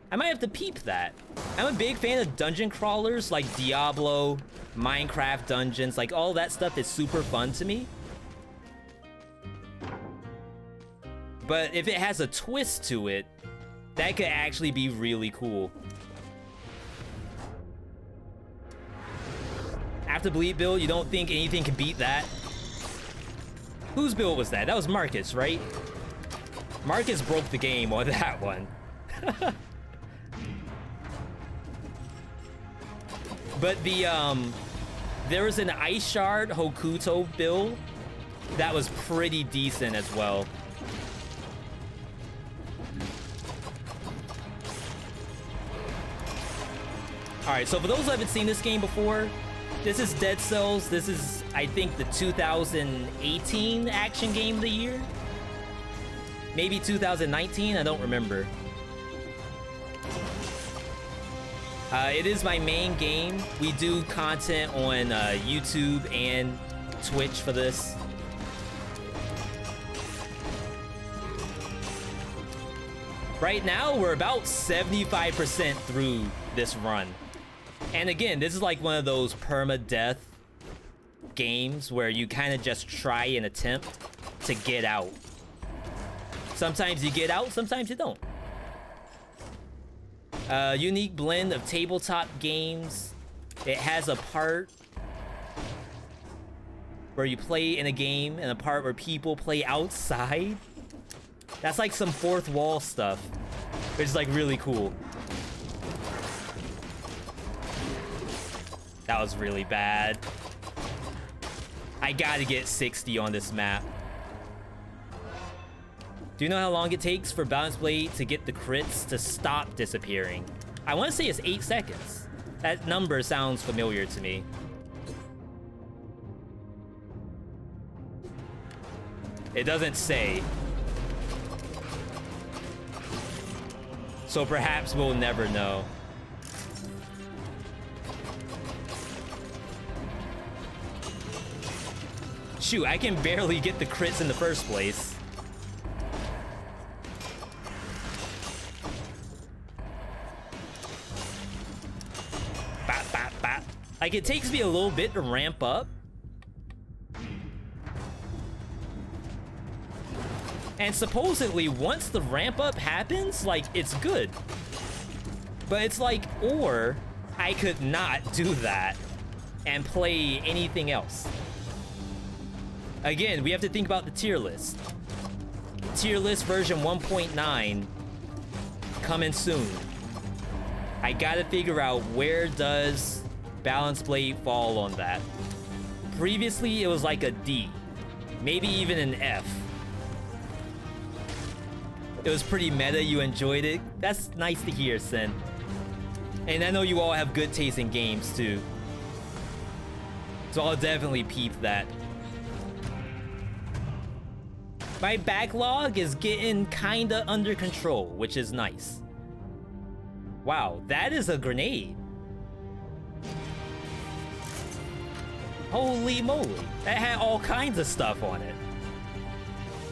I might have to peep that. I'm a big fan of dungeon crawlers like Diablo, Minecraft dungeons, like all that stuff is super fun to me. But if it has a twist to it, that could actually be really cool. After Bleed build, you don't think anything can beat that? Whose build was that? That was Marcus, right? Marcus broke the game on that one. But the, there was an Ice Shard Hokuto build that was pretty decent as well. Alright, so for those who haven't seen this game before, this is Dead Cells. This is, I think, the 2018 action game of the year. Maybe 2019, I don't remember. It is my main game. We do content on YouTube and Twitch for this. Right now, we're about 75% through this run. And again, this is like one of those permadeath games where you kind of just try and attempt to get out. Sometimes you get out, sometimes you don't. Unique blend of tabletop games. It has a part where you play in a game and a part where people play outside. That's like some fourth wall stuff, which is like really cool. That was really bad. I gotta get 60 on this map. Do you know how long it takes for Balance Blade to get the crits to stop disappearing? I want to say it's 8 seconds. That number sounds familiar to me. It doesn't say. So perhaps we'll never know. Shoot, I can barely get the crits in the first place. Bap, bap, bap. Like, it takes me a little bit to ramp up. And supposedly, once the ramp up happens, like, it's good. But it's like, or I could not do that and play anything else. Again, we have to think about the tier list. Tier list version 1.9 coming soon. I gotta figure out where does Balance Blade fall on that. Previously, it was like a D, maybe even an F. It was pretty meta, you enjoyed it. That's nice to hear, Sin. And I know you all have good taste in games, too. So I'll definitely peep that. My backlog is getting kinda under control, which is nice. Wow, that is a grenade. Holy moly, that had all kinds of stuff on it.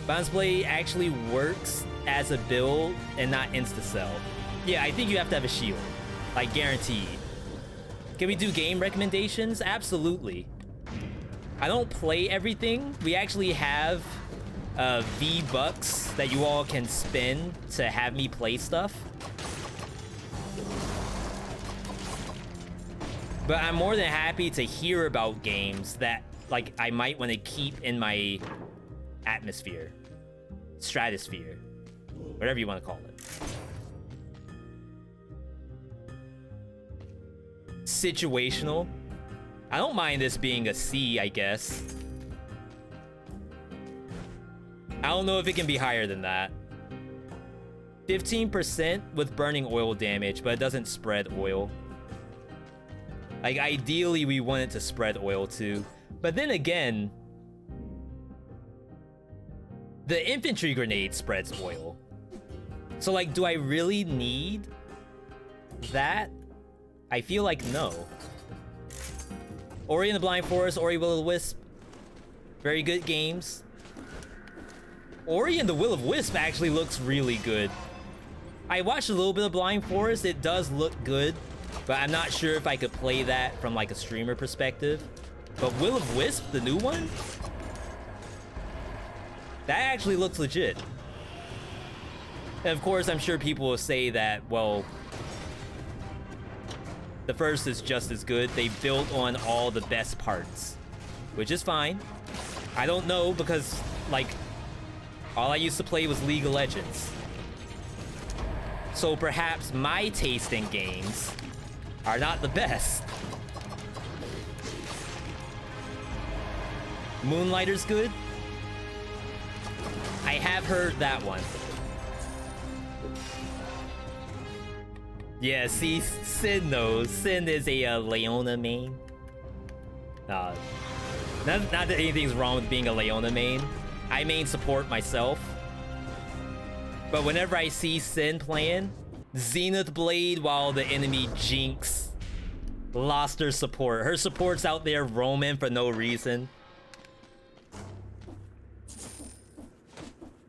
Balance Blade actually works as a build and not insta-sell. Yeah, I think you have to have a shield, like guaranteed. Can we do game recommendations? Absolutely. I don't play everything. We actually have V-Bucks that you all can spend to have me play stuff. But I'm more than happy to hear about games that, like, I might want to keep in my atmosphere, stratosphere, whatever you want to call it. Situational. I don't mind this being a C, I guess. I don't know if it can be higher than that. 15% with burning oil damage, but it doesn't spread oil. Like, ideally, we want it to spread oil too. But then again, the infantry grenade spreads oil. So, like, do I really need that? I feel like no. Ori and the Blind Forest, Ori Will-O-the-Wisp. Very good games. Ori and the Will-O-the-Wisp actually looks really good. I watched a little bit of Blind Forest. It does look good, but I'm not sure if I could play that from like a streamer perspective. But Will-O-the-Wisp, the new one? That actually looks legit. And of course, I'm sure people will say that, well, the first is just as good. They built on all the best parts, which is fine. I don't know because, like, all I used to play was League of Legends. So perhaps my taste in games are not the best. Moonlighter's good. I have heard that one. Yeah, see, Sin knows. Sin is a Leona main. Not that anything's wrong with being a Leona main. I main support myself. But whenever I see Sin playing, Zenith Blade while the enemy Jinx lost her support. Her support's out there roaming for no reason.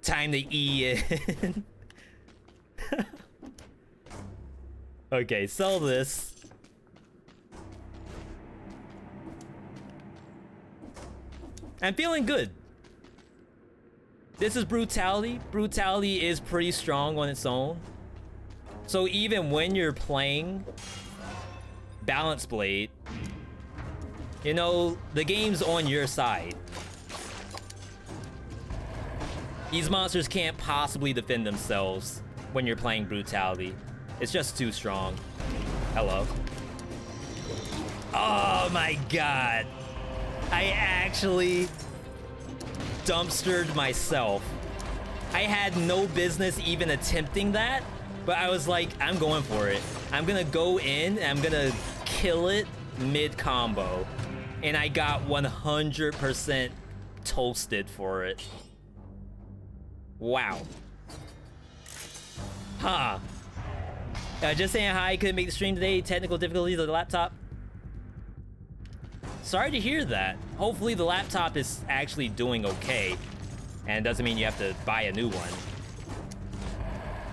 Time to E in. Okay, sell this. I'm feeling good. This is Brutality. Brutality is pretty strong on its own. So even when you're playing Balance Blade, you know, the game's on your side. These monsters can't possibly defend themselves when you're playing Brutality. It's just too strong. Hello. Oh my god. I actually dumpstered myself. I had no business even attempting that, but I was like, I'm going for it. I'm gonna go in and I'm gonna kill it mid-combo. And I got 100% toasted for it. Wow. Huh. Just saying hi, couldn't make the stream today. Technical difficulties of the laptop. Sorry to hear that. Hopefully the laptop is actually doing okay. And doesn't mean you have to buy a new one.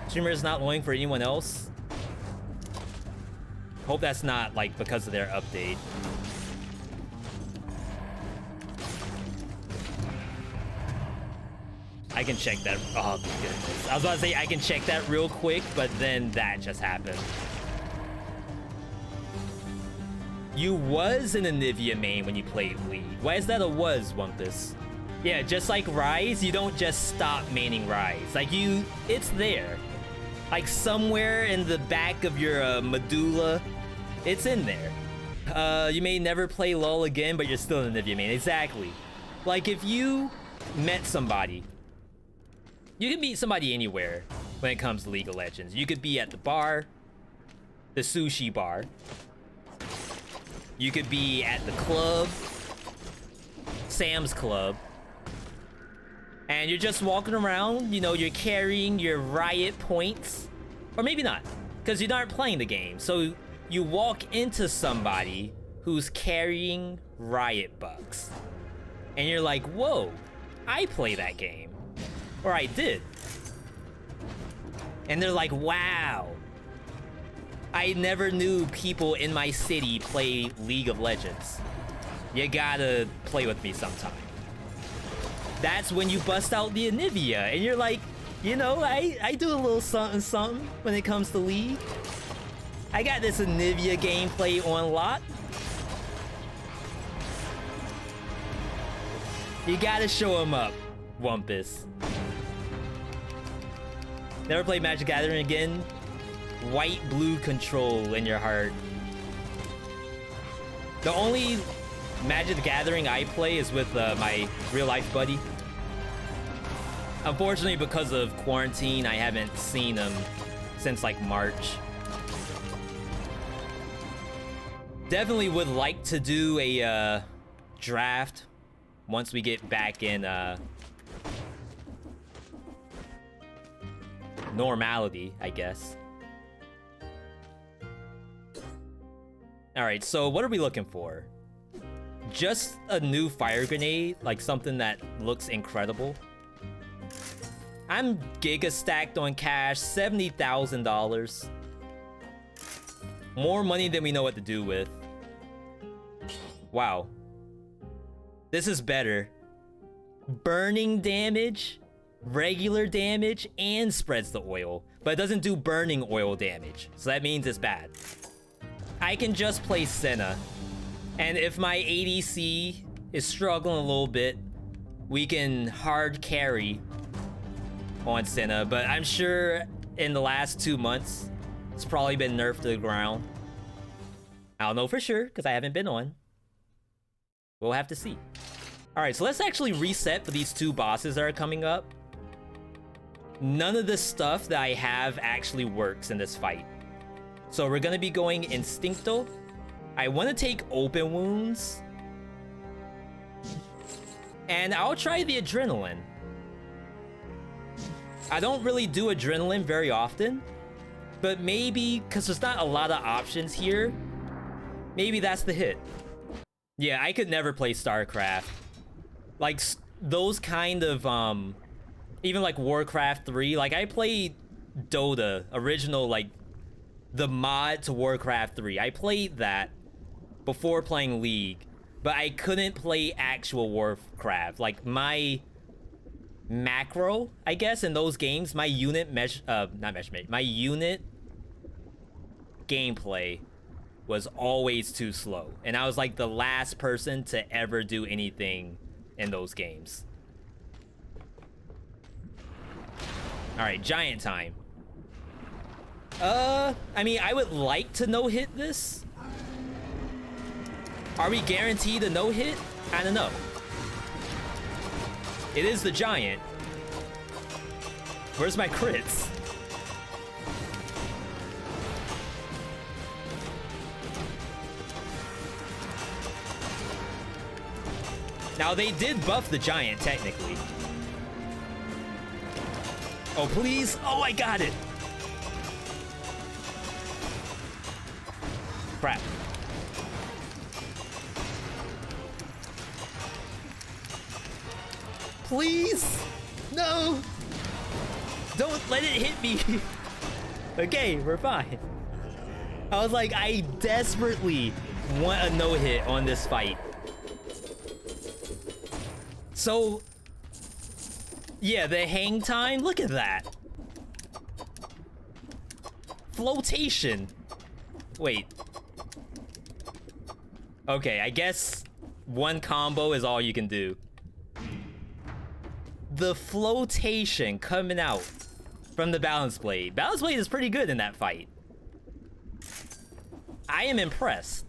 Streamer is not loading for anyone else. Hope that's not like because of their update. I can check that. Oh goodness. I was about to say I can check that real quick, but then that just happened. You was an Anivia main when you played League. Why is that a was, Wumpus? Yeah, just like Rise, you don't just stop maining Rise. Like it's there. Like somewhere in the back of your medulla, it's in there. You may never play LoL again, but you're still an Anivia main. Exactly. Like if you met somebody, you can meet somebody anywhere when it comes to League of Legends. You could be at the bar, the sushi bar. You could be at the club, Sam's Club. And you're just walking around, you know, you're carrying your riot points. Or maybe not, because you're not playing the game. So you walk into somebody who's carrying riot bucks. And you're like, whoa, I play that game. Or I did. And they're like, wow. I never knew people in my city play League of Legends. You gotta play with me sometime. That's when you bust out the Anivia, and you're like, you know, I do a little something something when it comes to League. I got this Anivia gameplay on lock. You gotta show him up, Wumpus. Never played Magic the Gathering again? White-blue control in your heart. The only Magic the Gathering I play is with my real-life buddy. Unfortunately, because of quarantine, I haven't seen him since like March. Definitely would like to do a draft once we get back in normality, I guess. Alright, so what are we looking for? Just a new fire grenade, like something that looks incredible. I'm giga stacked on cash, $70,000. More money than we know what to do with. Wow. This is better. Burning damage, regular damage, and spreads the oil. But it doesn't do burning oil damage, so that means it's bad. I can just play Senna. And if my ADC is struggling a little bit, we can hard carry on Senna. But I'm sure in the last 2 months, it's probably been nerfed to the ground. I don't know for sure, because I haven't been on. We'll have to see. Alright, so let's actually reset for these 2 bosses that are coming up. None of the stuff that I have actually works in this fight. So we're gonna be going Instincto. I want to take open wounds. And I'll try the adrenaline. I don't really do adrenaline very often. But maybe, because there's not a lot of options here, maybe that's the hit. Yeah, I could never play StarCraft. Like, those kind of, even like Warcraft 3. Like, I played Dota, original, like, the mod to Warcraft 3. I played that before playing League, but I couldn't play actual Warcraft. Like, my macro, I guess, in those games, my unit my unit gameplay was always too slow. And I was like the last person to ever do anything in those games. Alright, giant time. I mean, I would like to no-hit this. Are we guaranteed a no-hit? I don't know. It is the giant. Where's my crits? Now, they did buff the giant, technically. Oh, please. Oh, I got it. Crap. Please! No! Don't let it hit me! Okay, we're fine. I was like, I desperately want a no-hit on this fight. So, yeah, the hang time, look at that. Flotation. Wait. Okay, I guess one combo is all you can do. The flotation coming out from the balance blade. Balance blade is pretty good in that fight. I am impressed.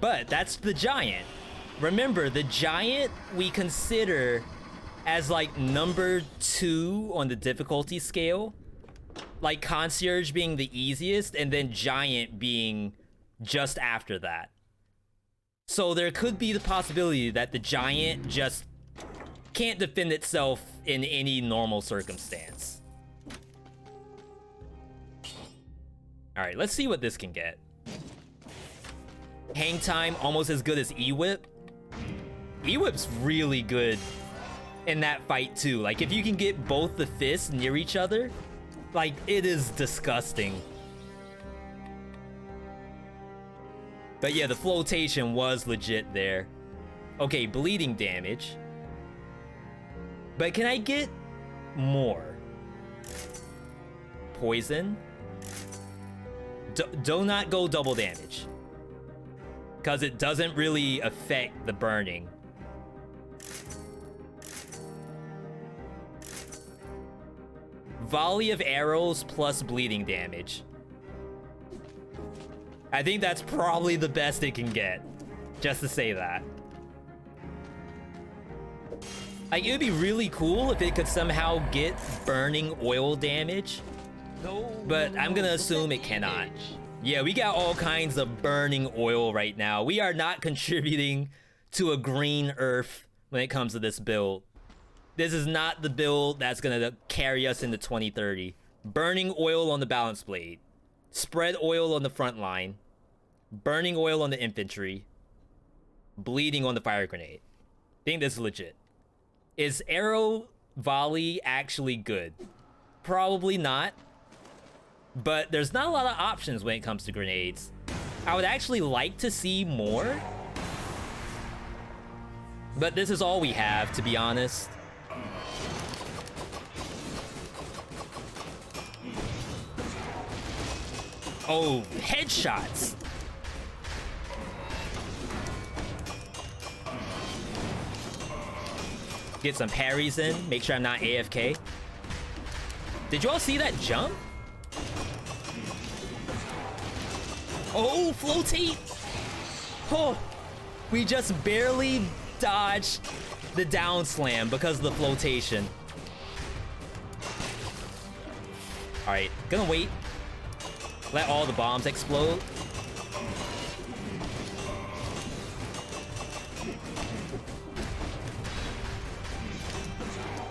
But that's the giant. Remember, the giant we consider as like number 2 on the difficulty scale. Like concierge being the easiest and then giant being just after that. So there could be the possibility that the giant just can't defend itself in any normal circumstance. All right, let's see what this can get. Hang time almost as good as E-Whip. E-Whip's really good in that fight too. Like if you can get both the fists near each other, like it is disgusting. But yeah, the flotation was legit there. Okay, bleeding damage. But can I get more? Poison? Do not go double damage. Because it doesn't really affect the burning. Volley of arrows plus bleeding damage. I think that's probably the best it can get. Just to say that. Like, it would be really cool if it could somehow get burning oil damage. But I'm gonna assume it cannot. Yeah, we got all kinds of burning oil right now. We are not contributing to a green earth when it comes to this build. This is not the build that's gonna carry us into 2030. Burning oil on the balance blade. Spread oil on the front line. Burning oil on the infantry. Bleeding on the fire grenade. I think this is legit. Is arrow volley actually good? Probably not. But there's not a lot of options when it comes to grenades. I would actually like to see more. But this is all we have, to be honest. Oh, headshots. Get some parries in. Make sure I'm not AFK. Did you all see that jump? Oh, floatate. Oh, we just barely dodged the down slam because of the flotation. All right, gonna wait. Let all the bombs explode.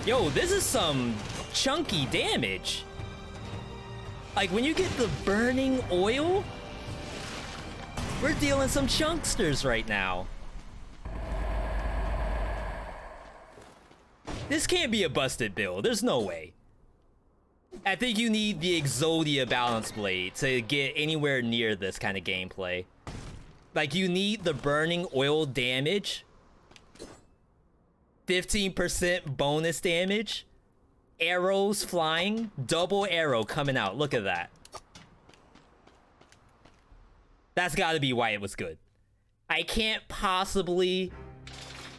Yo, this is some chunky damage. Like when you get the burning oil, we're dealing some chunksters right now. This can't be a busted build. There's no way. I think you need the Exodia balance blade to get anywhere near this kind of gameplay. Like you need the burning oil damage. 15% bonus damage. Arrows flying. Double arrow coming out. Look at that. That's gotta be why it was good. I can't possibly...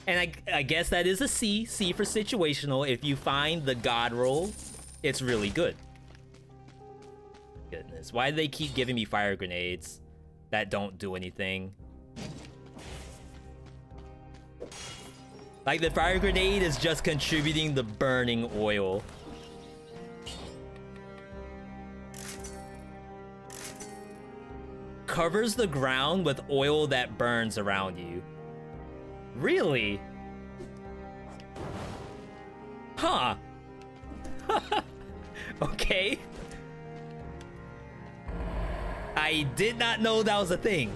And I guess that is a C. C for situational. If you find the god roll, it's really good. Goodness. Why do they keep giving me fire grenades that don't do anything? Like the fire grenade is just contributing the burning oil. Covers the ground with oil that burns around you. Really? Huh. Okay. I did not know that was a thing.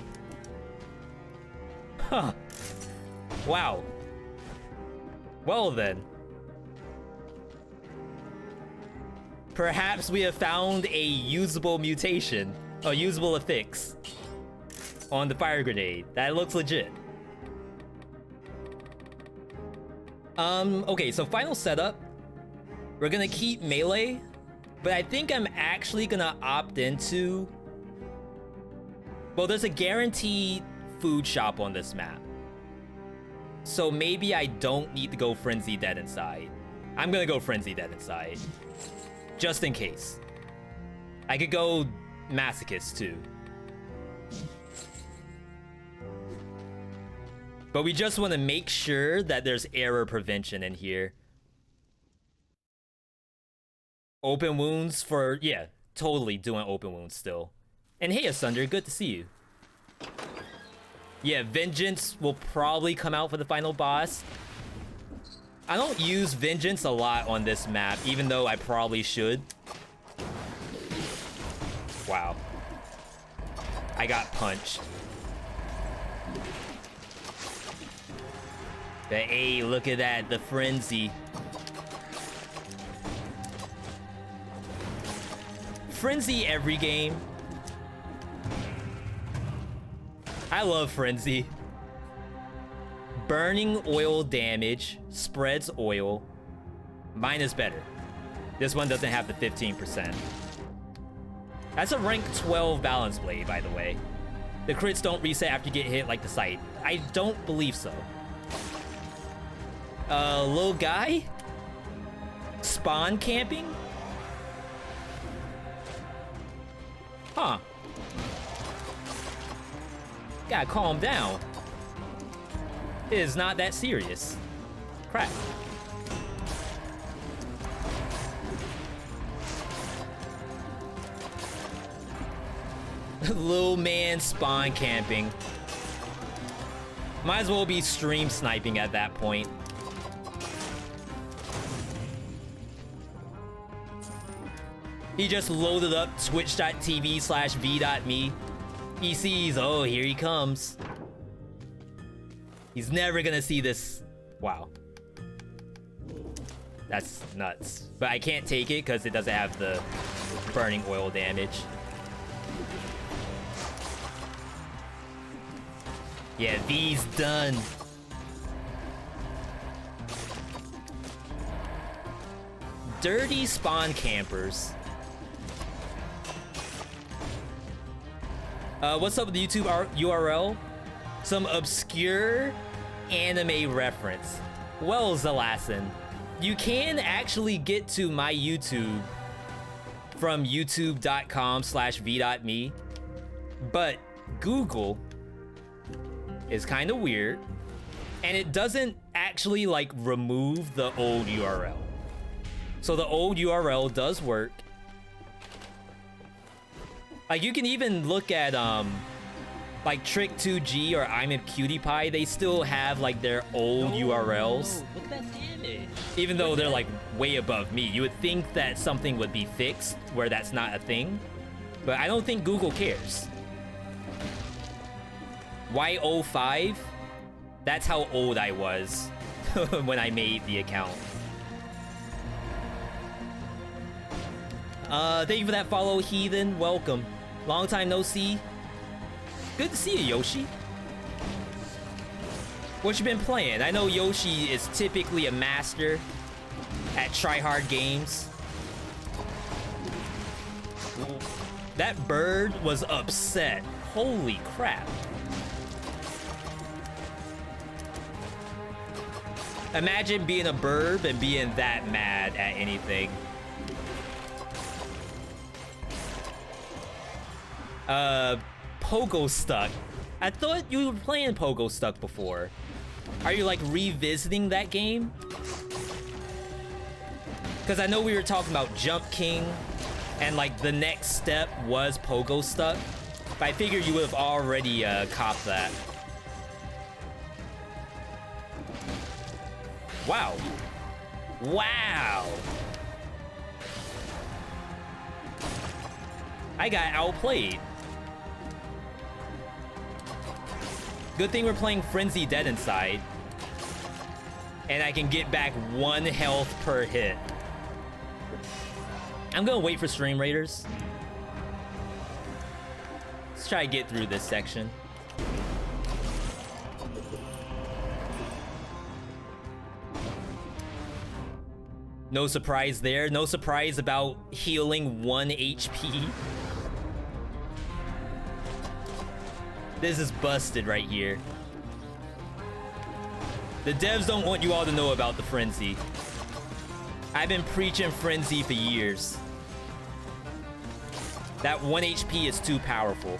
Huh. Wow. Well then. Perhaps we have found a usable mutation, a usable affix on the fire grenade. That looks legit. Okay, so final setup. We're gonna keep melee, but I think I'm actually gonna opt into... Well, there's a guaranteed food shop on this map. So maybe I don't need to go Frenzy Dead Inside. I'm gonna go Frenzy Dead Inside. Just in case. I could go Masochist too. But we just want to make sure that there's error prevention in here. Open wounds for... Yeah, totally doing open wounds still. And hey, Asunder, good to see you. Yeah, Vengeance will probably come out for the final boss. I don't use Vengeance a lot on this map, even though I probably should. Wow. I got punched. But hey, look at that, the frenzy. Frenzy every game. I love Frenzy. Burning oil damage, spreads oil. Mine is better. This one doesn't have the 15%. That's a rank 12 balance blade, by the way. The crits don't reset after you get hit like the sight. I don't believe so. Little guy? Spawn camping? Huh. Gotta calm down. It is not that serious. Crap. Little man spawn camping. Might as well be stream sniping at that point. He just loaded up twitch.tv/Veedotme. He sees, oh, here he comes. He's never gonna see this. Wow. That's nuts. But I can't take it because it doesn't have the burning oil damage. Yeah, V's done. Dirty spawn campers. What's up with the YouTube URL? Some obscure anime reference. Well, Zalasin, you can actually get to my YouTube from youtube.com/Veedotme, but Google is kind of weird, and it doesn't actually like remove the old URL. So the old URL does work. Like, you can even look at, like, Trick2G or I'm a Cutie Pie. They still have, like, their old URLs. Look at that damage. Even though they're, like, way above me. You would think that something would be fixed where that's not a thing. But I don't think Google cares. Y05? That's how old I was when I made the account. Thank you for that follow, Heathen. Welcome. Long time no see. Good to see you, Yoshi. What you been playing? I know Yoshi is typically a master at tryhard games. That bird was upset. Holy crap. Imagine being a bird and being that mad at anything. Pogo Stuck. I thought you were playing Pogo Stuck before. Are you like revisiting that game? Because I know we were talking about Jump King and like the next step was Pogo Stuck, but I figured you would have already copped that. Wow. Wow. I got outplayed. Good thing we're playing Frenzy Dead Inside. and I can get back 1 health per hit. I'm gonna wait for stream raiders. Let's try to get through this section. No surprise there. No surprise about healing 1 HP. This is busted right here. The devs don't want you all to know about the frenzy. I've been preaching frenzy for years. That 1 HP is too powerful.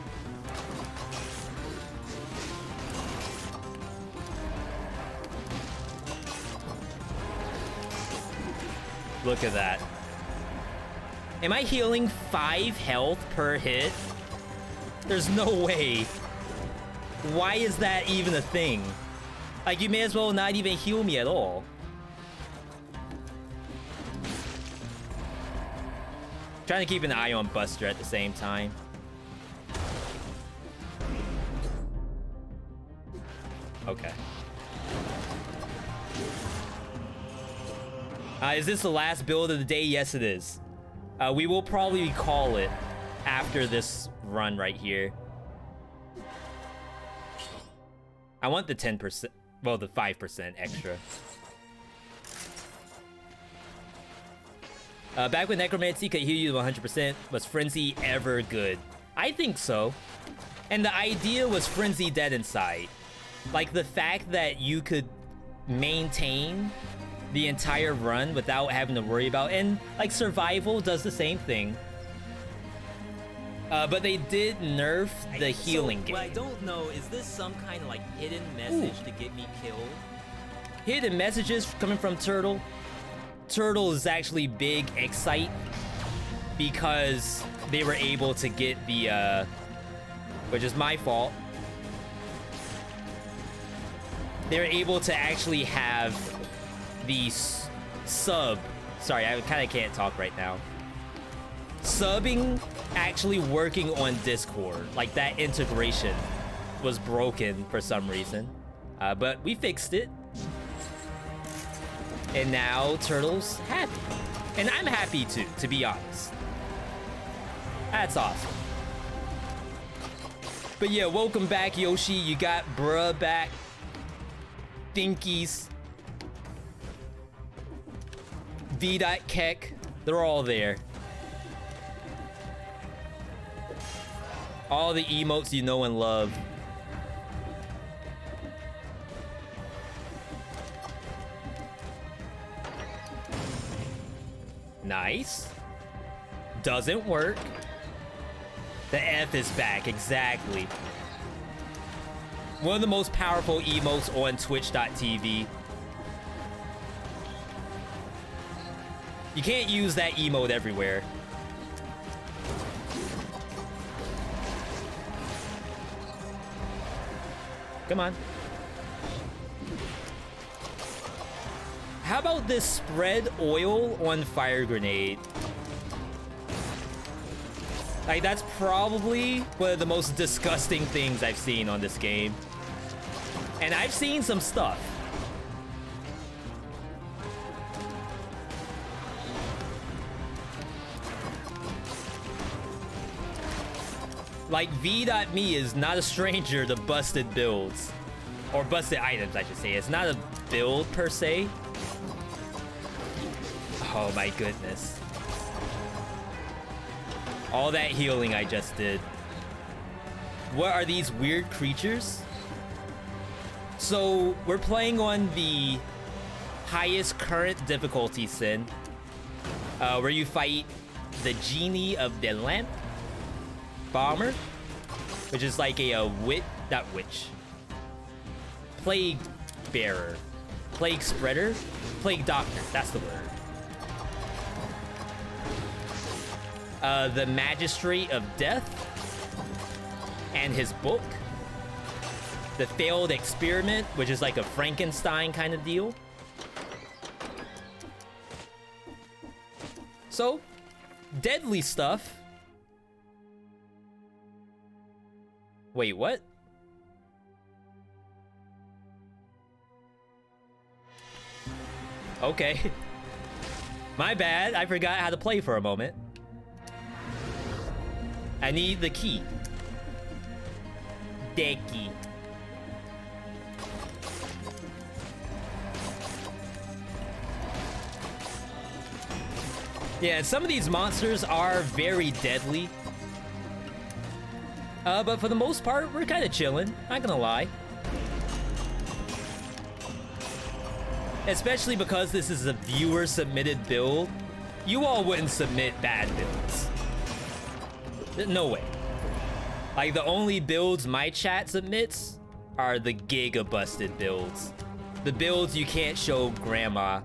Look at that. Am I healing 5 health per hit? There's no way. Why is that even a thing? Like, you may as well not even heal me at all. Trying to keep an eye on Buster at the same time. Okay. Is this the last build of the day? Yes, it is. We will probably call it after this run right here. I want the 10%, well, the 5% extra. Back when Necromancy could heal you to 100%, was Frenzy ever good? I think so. And the idea was Frenzy dead inside. Like, the fact that you could maintain the entire run without having to worry about, and like Survival does the same thing. But they did nerf the healing game. What I don't know, is this some kind of like hidden message to get me killed? Hidden messages coming from Turtle. Turtle is actually big Excite because they were able to get the, which is my fault. They were able to actually have the sub. Sorry, I kind of can't talk right now. Subbing actually working on Discord. Like, that integration was broken for some reason. But we fixed it. And now Turtle's happy. And I'm happy too, to be honest. That's awesome. But yeah, welcome back, Yoshi. You got bruh back. Dinkies. Veedotme. They're all there. All the emotes you know and love. Nice. Doesn't work. The F is back, exactly. One of the most powerful emotes on Twitch.tv. You can't use that emote everywhere. Come on. How about this spread oil on fire grenade? Like, that's probably one of the most disgusting things I've seen on this game. And I've seen some stuff. Like, Veedotme is not a stranger to busted builds. Or busted items, I should say. It's not a build, per se. Oh my goodness. All that healing I just did. What are these weird creatures? So, we're playing on the highest current difficulty sin. Where you fight the Genie of the Lamp. Bomber, which is like a plague bearer, plague spreader, plague doctor, that's the word. The Magistrate of Death and his book, the Failed Experiment, which is like a Frankenstein kind of deal. So, deadly stuff. Wait, what? Okay. My bad. I forgot how to play for a moment. I need the key. The key. Yeah, some of these monsters are very deadly. But for the most part, we're kind of chilling. Not gonna lie. Especially because this is a viewer-submitted build. You all wouldn't submit bad builds. No way. Like, the only builds my chat submits are the giga-busted builds. The builds you can't show grandma.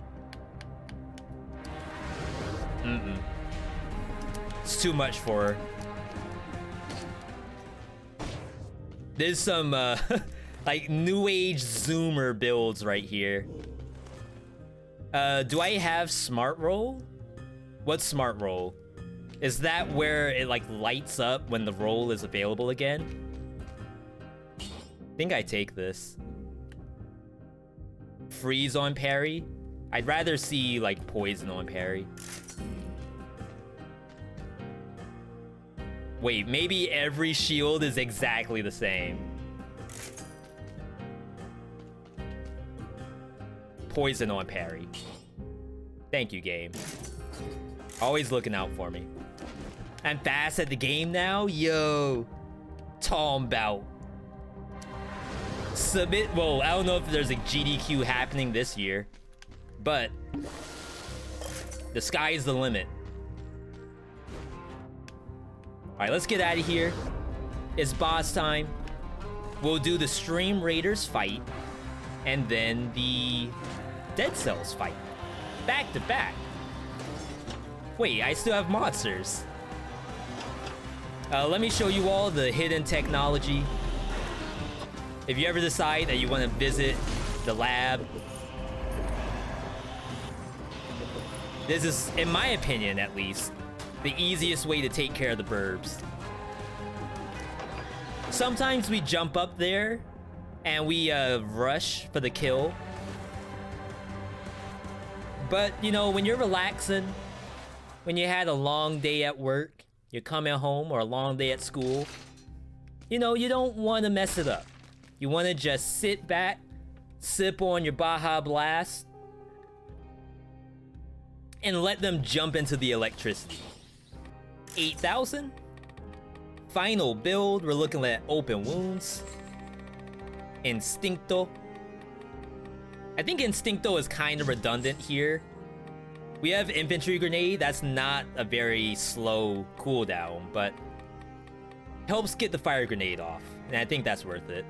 It's too much for her. There's some, like, new age zoomer builds right here. Do I have smart roll? What's smart roll? Is that where it, like, lights up when the roll is available again? I think I take this. Freeze on parry? I'd rather see, like, poison on parry. Wait, maybe every shield is exactly the same. Poison on parry. Thank you, game. Always looking out for me. I'm fast at the game now? Yo. Tom bout. Submit. Well, I don't know if there's a GDQ happening this year, but the sky is the limit. All right, let's get out of here. It's boss time. We'll do the Stream Raiders fight and then the Dead Cells fight. Back to back. Wait, I still have monsters. Let me show you all the hidden technology. If you ever decide that you want to visit the lab, this is, in my opinion at least, the easiest way to take care of the burbs. Sometimes we jump up there and we rush for the kill. But, you know, when you're relaxing, when you had a long day at work, you're coming home, or a long day at school, you know, you don't want to mess it up. You want to just sit back, sip on your Baja Blast, and let them jump into the electricity. 8,000? Final build, we're looking at open wounds. Instincto. I think Instincto is kind of redundant here. We have Infantry Grenade, that's not a very slow cooldown, but helps get the Fire Grenade off, and I think that's worth it.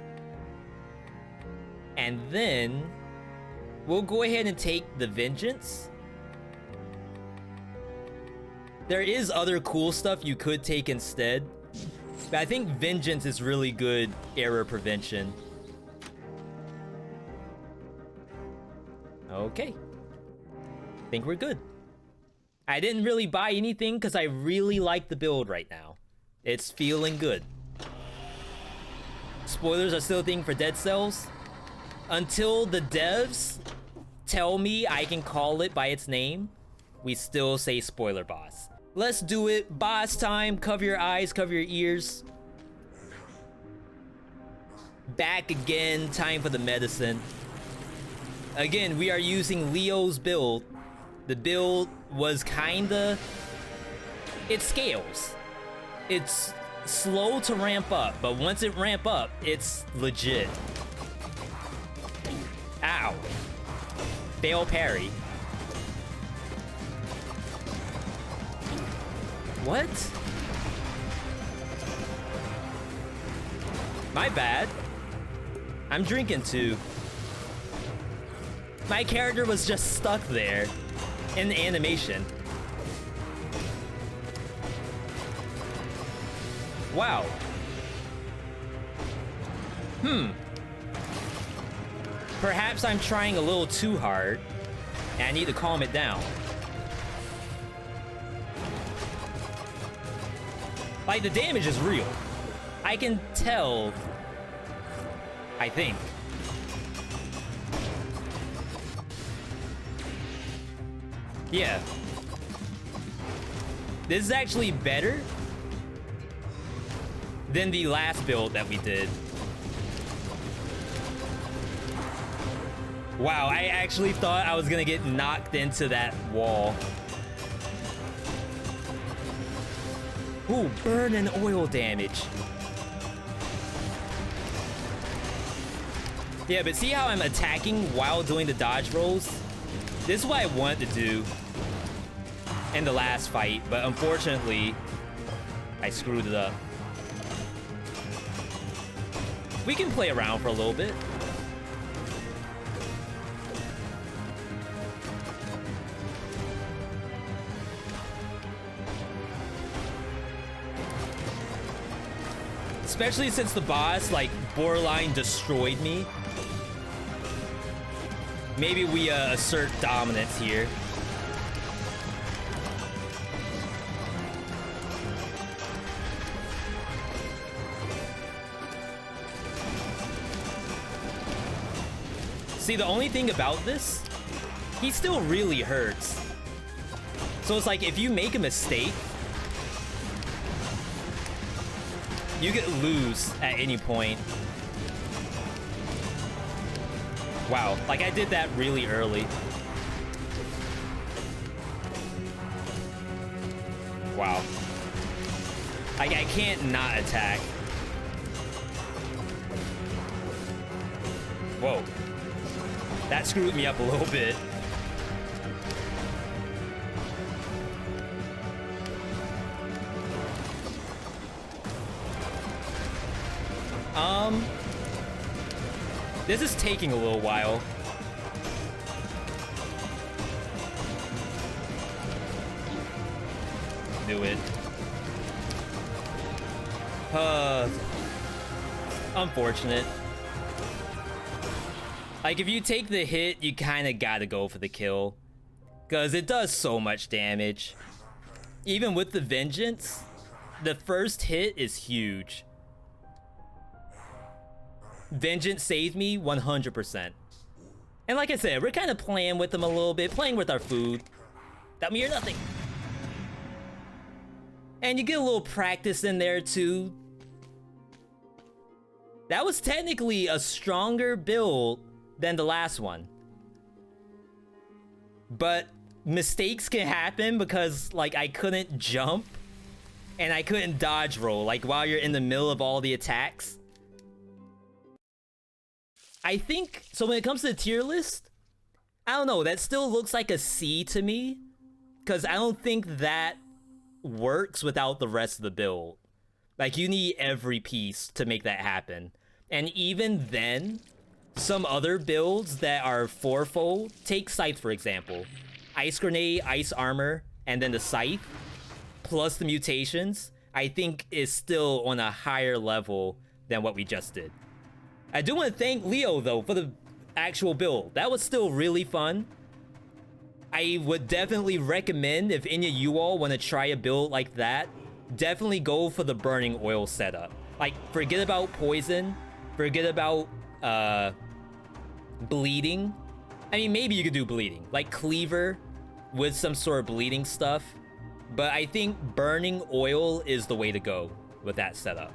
And then, we'll go ahead and take the Vengeance. There is other cool stuff you could take instead, but I think Vengeance is really good error prevention. Okay. I think we're good. I didn't really buy anything because I really like the build right now. It's feeling good. Spoilers are still a thing for Dead Cells. Until the devs tell me I can call it by its name, we still say spoiler boss. Let's do it. Boss time. Cover your eyes, cover your ears. Back again. Time for the medicine. Again, we are using Leo's build. The build was kinda... It scales. It's slow to ramp up, but once it ramp up, it's legit. Ow. Fail parry. What? My bad. I'm drinking too. My character was just stuck there in the animation. Wow. Perhaps I'm trying a little too hard, and I need to calm it down. Like, the damage is real. I can tell, I think. Yeah. This is actually better than the last build that we did. Wow, I actually thought I was gonna get knocked into that wall. Ooh, burn and oil damage. Yeah, but see how I'm attacking while doing the dodge rolls? This is what I wanted to do in the last fight, but unfortunately, I screwed it up. We can play around for a little bit. Especially since the boss, like, borderline destroyed me. Maybe we assert dominance here. See, the only thing about this, he still really hurts. So it's like, if you make a mistake, you could lose at any point. Wow, like I did that really early. Wow. Like I can't not attack. Whoa. That screwed me up a little bit. This is taking a little while. Do it. Unfortunate. Like, if you take the hit, you kind of gotta go for the kill. Because it does so much damage. Even with the vengeance, the first hit is huge. Vengeance saved me 100%. And like I said, we're kind of playing with them a little bit, playing with our food. That means nothing. And you get a little practice in there too. That was technically a stronger build than the last one. But mistakes can happen because, like, I couldn't jump and I couldn't dodge roll, like, while you're in the middle of all the attacks. I think, so when it comes to the tier list, I don't know, that still looks like a C to me, because I don't think that works without the rest of the build. Like, you need every piece to make that happen. And even then, some other builds that are fourfold, take Scythe for example. Ice Grenade, Ice Armor, and then the Scythe, plus the mutations, I think is still on a higher level than what we just did. I do want to thank Leo, though, for the actual build. That was still really fun. I would definitely recommend, if any of you all want to try a build like that, definitely go for the burning oil setup. Like, forget about poison, forget about bleeding. I mean, maybe you could do bleeding, like cleaver with some sort of bleeding stuff. But I think burning oil is the way to go with that setup.